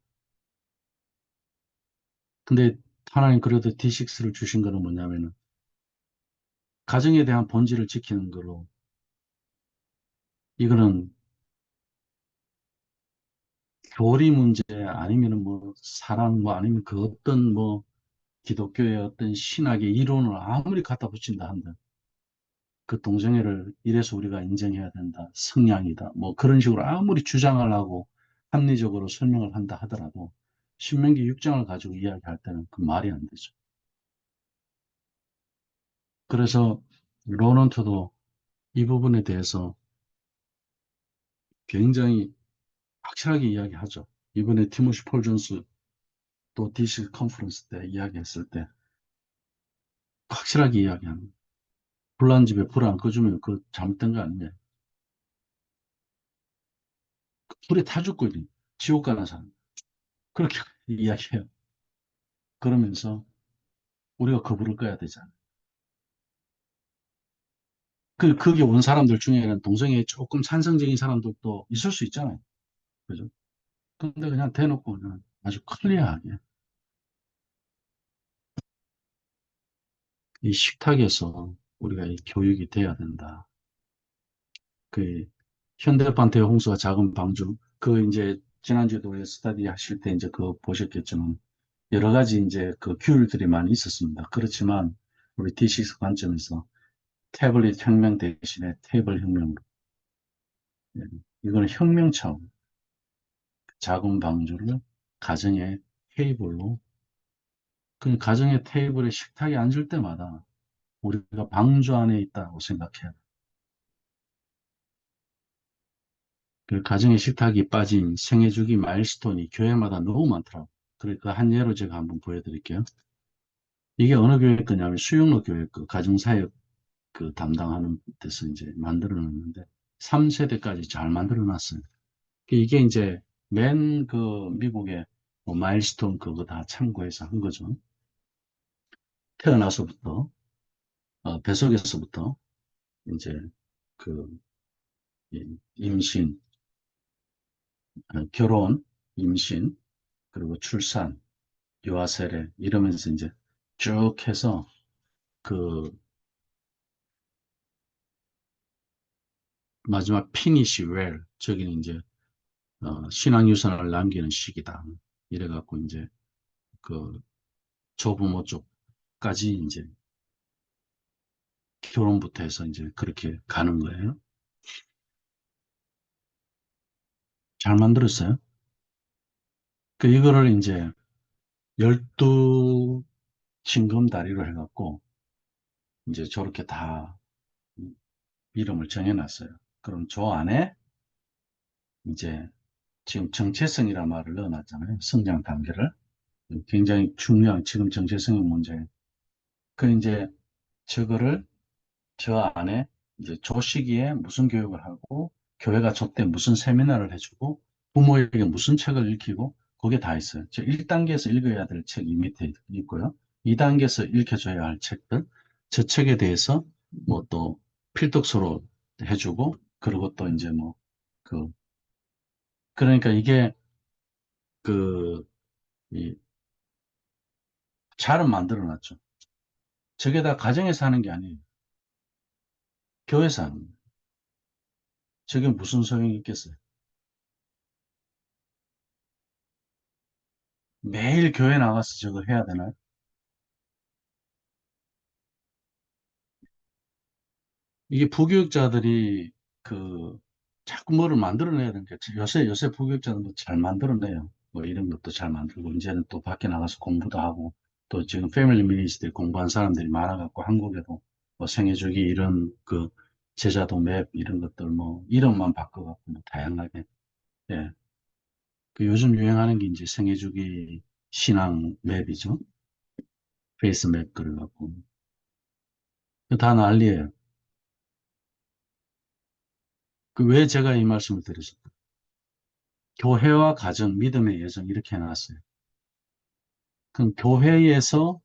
근데 하나님 그래도 D6를 주신 거는 뭐냐면은 가정에 대한 본질을 지키는 거로 이거는 교리 문제 아니면은 뭐 사랑 뭐 아니면 그 어떤 뭐 기독교의 어떤 신학의 이론을 아무리 갖다 붙인다 한들 그 동성애를 이래서 우리가 인정해야 된다. 성향이다. 뭐 그런 식으로 아무리 주장을 하고 합리적으로 설명을 한다 하더라도 신명기 6장을 가지고 이야기할 때는 그 말이 안 되죠. 그래서 로넌트도 이 부분에 대해서 굉장히 확실하게 이야기하죠. 이번에 티모시 폴 존스 또 DC 컨퍼런스 때 이야기했을 때 확실하게 이야기합니다. 불난 집에 불 안 꺼주면 그 잘못된 거 아니냐. 불에 타 죽고 있는 지옥 가는 사람. 그렇게 이야기해요. 그러면서 우리가 그 불을 꺼야 되잖아. 거기 온 사람들 중에는 동성애에 조금 찬성적인 사람들도 있을 수 있잖아요. 그죠? 근데 그냥 대놓고 그냥 아주 클리어하게 이 식탁에서 우리가 이 교육이 돼야 된다. 그 현대판 대홍수가 작은 방주 그 이제 지난주에도 우리 스터디 하실 때 이제 그거 보셨겠지만 여러 가지 이제 그 규율들이 많이 있었습니다. 그렇지만 우리 D6 관점에서 태블릿 혁명 대신에 테이블 혁명으로 예, 이거는 혁명 차원 작은 방주를 가정의 테이블로 그 가정의 테이블에 식탁에 앉을 때마다 우리가 방주 안에 있다고 생각해요. 그 가정의 식탁이 빠진 생애주기 마일스톤이 교회마다 너무 많더라고요. 그러니까 한 예로 제가 한번 보여드릴게요. 이게 어느 교회 거냐면 수영로 교회 거 가정사역 그 담당하는 데서 이제 만들어 놨는데 3세대까지 잘 만들어 놨어요. 이게 이제 맨 그 미국의 뭐 마일스톤 그거 다 참고해서 한 거죠. 태어나서부터 뱃속에서부터 이제 그 임신, 결혼, 임신, 그리고 출산, 유아 세례 이러면서 이제 쭉 해서 그 마지막 피니시 웰 저기는 이제 신앙유산을 남기는 시기다. 이래갖고 이제 그 조부모 쪽까지 이제 결혼부터 해서 이제 그렇게 가는 거예요. 잘 만들었어요. 이거를 이제 12 징검다리로 해갖고 이제 저렇게 다 이름을 정해놨어요. 그럼 저 안에 이제 지금 정체성이라는 말을 넣어놨잖아요. 성장 단계를. 굉장히 중요한 지금 정체성의 문제. 이제 저거를 저 안에 이제 저 시기에 무슨 교육을 하고 교회가 저 때 무슨 세미나를 해주고 부모에게 무슨 책을 읽히고 그게 다 있어요. 저 1단계에서 읽어야 될 책이 밑에 있고요. 2단계에서 읽혀줘야 할 책들 저 책에 대해서 뭐 또 필독서로 해주고 그리고 또 이제 뭐 그 그러니까 이게 그 이 잘은 만들어놨죠. 저게 다 가정에서 하는 게 아니에요. 교회에서 하는 거예요. 저게 무슨 소용이 있겠어요? 매일 교회 나가서 저거 해야 되나요? 이게 부교육자들이 그 자꾸 뭐를 만들어내야 되니까 요새 부교육자들도 잘 만들어내요. 뭐 이런 것도 잘 만들고 이제는 또 밖에 나가서 공부도 하고 또 지금 패밀리 미니스트리 공부한 사람들이 많아갖고 한국에도 뭐 생애주기 이런 그 제자도 맵 이런 것들 뭐 이름만 바꿔갖고 뭐 다양하게 예. 요즘 유행하는 게 이제 생애주기 신앙 맵이죠. 페이스 맵 그래갖고 다 난리예요. 왜 제가 이 말씀을 드렸을까? 교회와 가정, 믿음의 여정 이렇게 해놨어요. 그럼 교회에서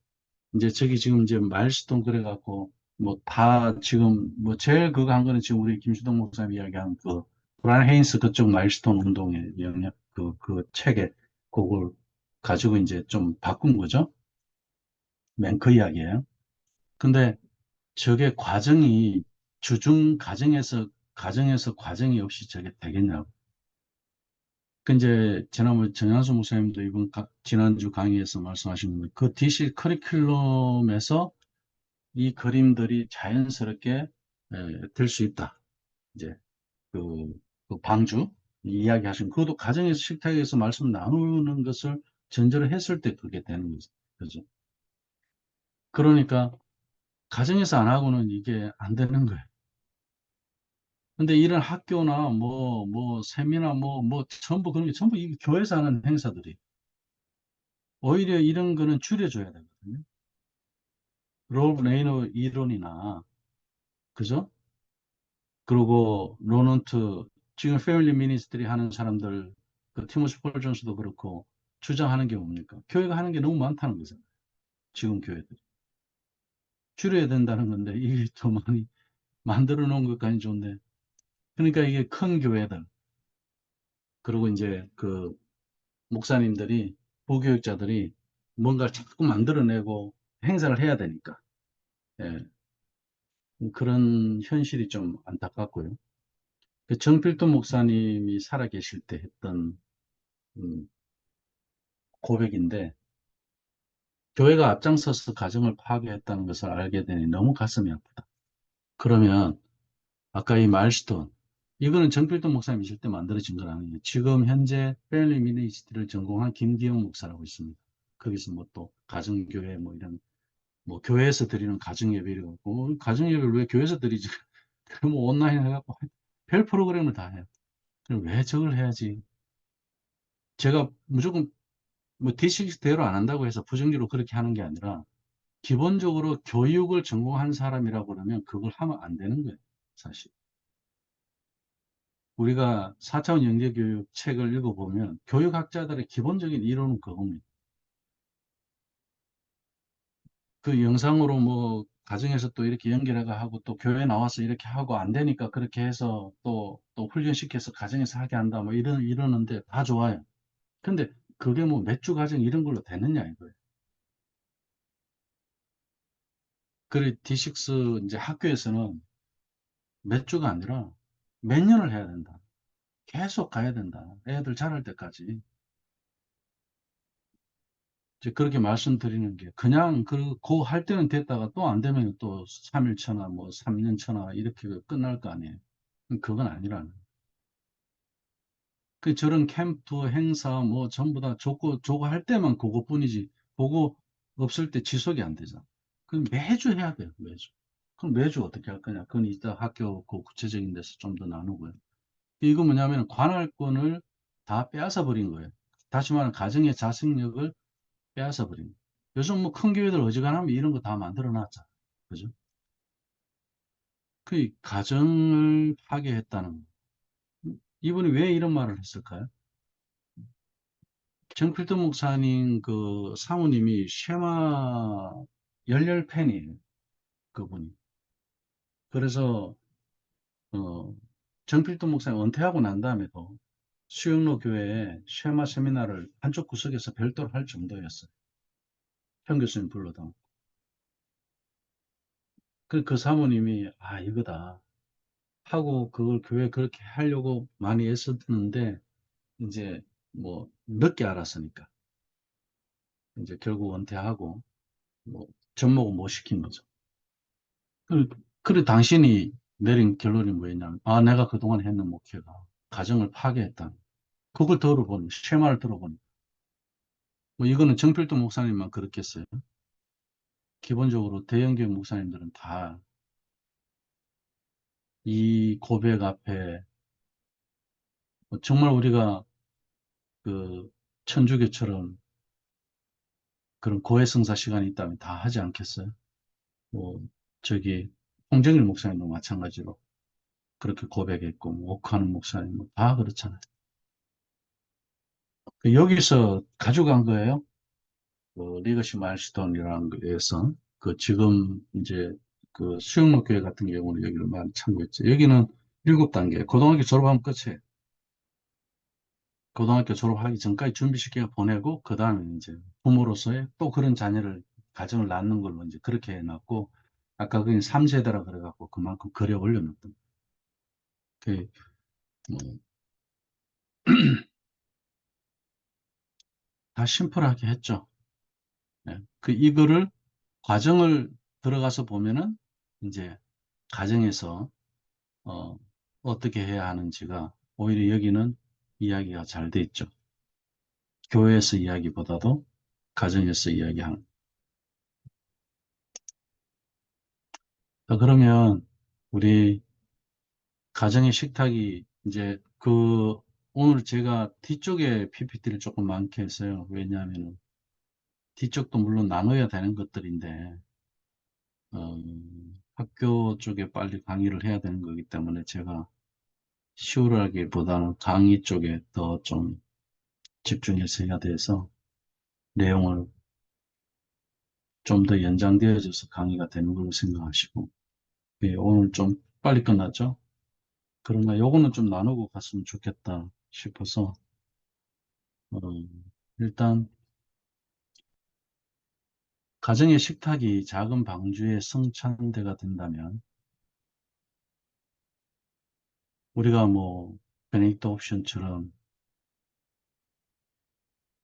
이제 저기 지금 이제 마일스톤 그래갖고 뭐 다 지금 뭐 제일 그거 한 거는 지금 우리 김수동 목사님 이야기한 그 브라이언 헤인스 그쪽 마일스톤 운동의 영역 그 책에 그걸 가지고 이제 좀 바꾼 거죠. 맨 그 이야기예요. 근데 저게 과정이 주중 가정에서 과정이 없이 저게 되겠냐고. 이제 지난번 정ян수 목사님도 지난주 강의에서 말씀하신 그 DC 커리큘럼에서 이 그림들이 자연스럽게 될 수 있다. 이제 그, 그 방주 이야기하신 그것도 가정에서 식탁에서 말씀 나누는 것을 전제로 했을 때 그게 되는 거죠. 그죠? 그러니까 가정에서 안 하고는 이게 안 되는 거예요. 근데 이런 학교나 뭐 세미나 뭐 전부 그런 게 전부 이 교회에서 하는 행사들이 오히려 이런 거는 줄여줘야 되거든요. 롤프 레이너 이론이나 그죠? 그리고 로넌트 지금 패밀리 미니스트리 하는 사람들 그 티모시 폴 존스도 그렇고 주장하는 게 뭡니까? 교회가 하는 게 너무 많다는 거죠. 지금 교회들이 줄여야 된다는 건데 이게 더 많이 만들어 놓은 것까지 좋은데 그러니까 이게 큰 교회들 그리고 이제 그 목사님들이 부교육자들이 뭔가를 자꾸 만들어내고 행사를 해야 되니까 예, 그런 현실이 좀 안타깝고요. 그 정필도 목사님이 살아계실 때 했던 음, 고백인데 교회가 앞장서서 가정을 파괴했다는 것을 알게 되니 너무 가슴이 아프다. 그러면 아까 이 마일스톤 이거는 정필도 목사님이실 때 만들어진 건 아니에요. 지금 현재 패밀리 미니스트리를 전공한 김기영 목사라고 있습니다. 거기서 뭐 또 가정교회 뭐 이런 뭐 교회에서 드리는 가정예배를 고 가정예배를 왜 교회에서 드리지? 뭐 온라인 해갖고 별 프로그램을 다 해요. 그럼 왜 저걸 해야지? 제가 무조건 뭐 D6대로 안 한다고 해서 부정적으로 그렇게 하는 게 아니라 기본적으로 교육을 전공한 사람이라고 그러면 그걸 하면 안 되는 거예요. 사실. 우리가 4차원 영재교육 책을 읽어보면 교육학자들의 기본적인 이론은 그겁니다. 그 영상으로 뭐 가정에서 또 이렇게 연결해가 하고 또 교회 나와서 이렇게 하고 안 되니까 그렇게 해서 또 훈련시켜서 가정에서 하게 한다 뭐 이러는데 다 좋아요. 근데 그게 뭐 몇 주 과정 이런 걸로 되느냐 이거예요. 그래 D6 이제 학교에서는 몇 주가 아니라 몇 년을 해야 된다. 계속 가야 된다. 애들 자랄 때까지. 이제 그렇게 말씀드리는 게 그냥 그 할 때는 됐다가 또 안 되면 또 3일 쳐나 뭐 3년 쳐나 이렇게 끝날 거 아니에요. 그건 아니라는. 그 저런 캠프 행사 뭐 전부 다 조고 할 때만 그거뿐이지. 그거 없을 때 지속이 안 되잖아. 그 매주 해야 돼요. 매주. 그럼 매주 어떻게 할 거냐? 그건 이따 학교 그 구체적인 데서 좀 더 나누고요. 이거 뭐냐면 관할권을 다 빼앗아 버린 거예요. 다시 말하면 가정의 자생력을 빼앗아 버린 거예요. 요즘 뭐 큰 교회들 어지간하면 이런 거 다 만들어 놨잖아. 그죠? 그 가정을 파괴했다는 거. 이분이 왜 이런 말을 했을까요? 정필도 목사님 그 사모님이 쉐마 열렬 팬이에요. 그분이. 그래서 정필도 목사님 은퇴하고 난 다음에도 수영로 교회에 쉐마 세미나를 한쪽 구석에서 별도로 할 정도였어요. 현 교수님 불러도. 그 사모님이 아 이거다 하고 그걸 교회 그렇게 하려고 많이 애썼는데 이제 뭐 늦게 알았으니까 이제 결국 은퇴하고 뭐 접목을 못 시킨 거죠. 그, 그래 당신이 내린 결론이 뭐였냐면 아 내가 그동안 했는 목회가 가정을 파괴했다. 그걸 들어보니 쉐마를 들어보니 뭐 이거는 정필도 목사님만 그렇겠어요. 기본적으로 대형교회 목사님들은 다 이 고백 앞에 뭐 정말 우리가 그 천주교처럼 그런 고해성사 시간이 있다면 다 하지 않겠어요? 뭐 저기 홍정일 목사님도 마찬가지로 그렇게 고백했고 뭐 옥하는 목사님 뭐다 그렇잖아요. 여기서 가져간 거예요. 그 리거시 마일스톤이라는 거에서 그 지금 이제 그 수영로 교회 같은 경우는 여기를 많이 참고했죠. 여기는 7단계 고등학교 졸업하면 끝이에요. 고등학교 졸업하기 전까지 준비시켜 보내고 그 다음에 이제 부모로서의 또 그런 자녀를 가정을 낳는 걸로 이제 그렇게 해놨고 아까 그 3세대라 그래갖고 그만큼 글에 올려놨던 그 뭐, 다 심플하게 했죠. 예. 그 이거를 과정을 들어가서 보면은 이제 가정에서 어, 어떻게 해야 하는지가 오히려 여기는 이야기가 잘 돼 있죠. 교회에서 이야기보다도 가정에서 이야기하는. 그러면 우리 가정의 식탁이 이제 오늘 제가 뒤쪽에 PPT를 조금 많게 했어요. 왜냐하면 뒤쪽도 물론 나눠야 되는 것들인데, 어, 학교 쪽에 빨리 강의를 해야 되는 거기 때문에 제가 시우라기보다는 강의 쪽에 더 좀 집중해서 해야 돼서 내용을 좀 더 연장되어져서 강의가 되는 걸로 생각하시고, 예, 오늘 좀 빨리 끝났죠? 그러나 요거는 좀 나누고 갔으면 좋겠다 싶어서, 어, 일단 가정의 식탁이 작은 방주의 성찬대가 된다면 우리가 뭐 베네딕트 옵션처럼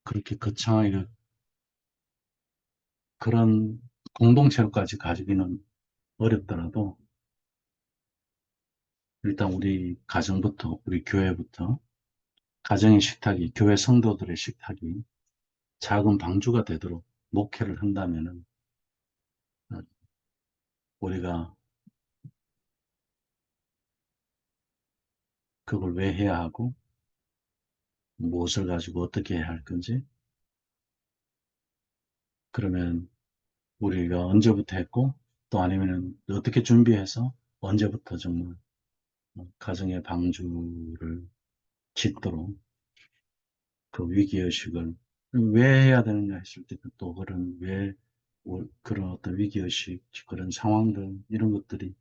그렇게 거창하게 그런 공동체로까지 가지기는 어렵더라도 일단 우리 가정부터 우리 교회부터 가정의 식탁이 교회 성도들의 식탁이 작은 방주가 되도록 목회를 한다면은 어, 우리가 그걸 왜 해야 하고 무엇을 가지고 어떻게 해야 할 건지 그러면 우리가 언제부터 했고 또 아니면은 어떻게 준비해서 언제부터 정말 가정의 방주를 짓도록 그 위기의식을 왜 해야 되느냐 했을 때 또 그런 그런 어떤 위기의식 그런 상황들 이런 것들이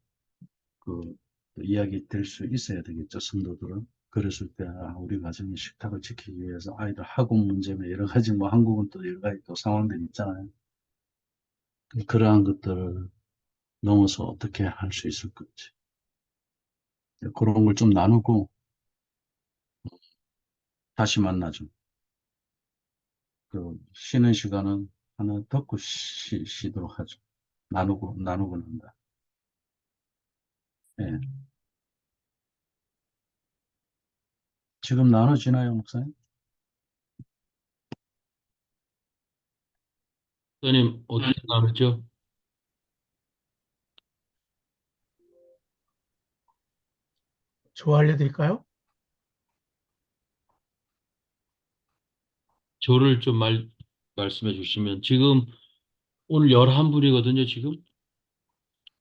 그 이야기 될 수 있어야 되겠죠 성도들은 그랬을 때 우리 가정의 식탁을 지키기 위해서 아이들 학업 문제나 여러 가지 뭐 한국은 또 여러 가지 또 상황들이 있잖아요 그러한 것들을 넘어서 어떻게 할 수 있을 건지 그런 걸 좀 나누고 다시 만나죠. 그 쉬는 시간은 하나 듣고 쉬도록 하죠. 나누고 난다. 예. 지금 나눠지나요, 목사님? 선생님, 어떻게 나누죠? 조 알려드릴까요? 조를 좀 말씀해 주시면, 지금 오늘 11분이거든요, 지금?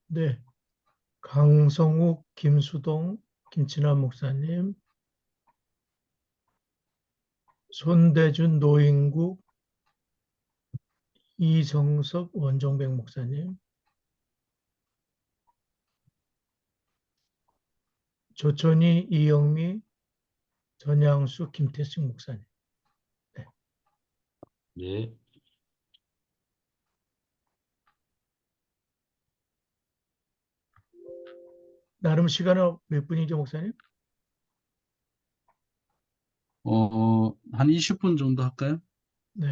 네. 강성욱, 김수동, 김친환 목사님, 손대준, 노인국, 이성섭, 원종백 목사님, 조천희, 이영미, 전양수, 김태승 목사님. 네. 네. 나름 시간은 몇 분이죠, 목사님? 한 20분 정도 할까요? 네.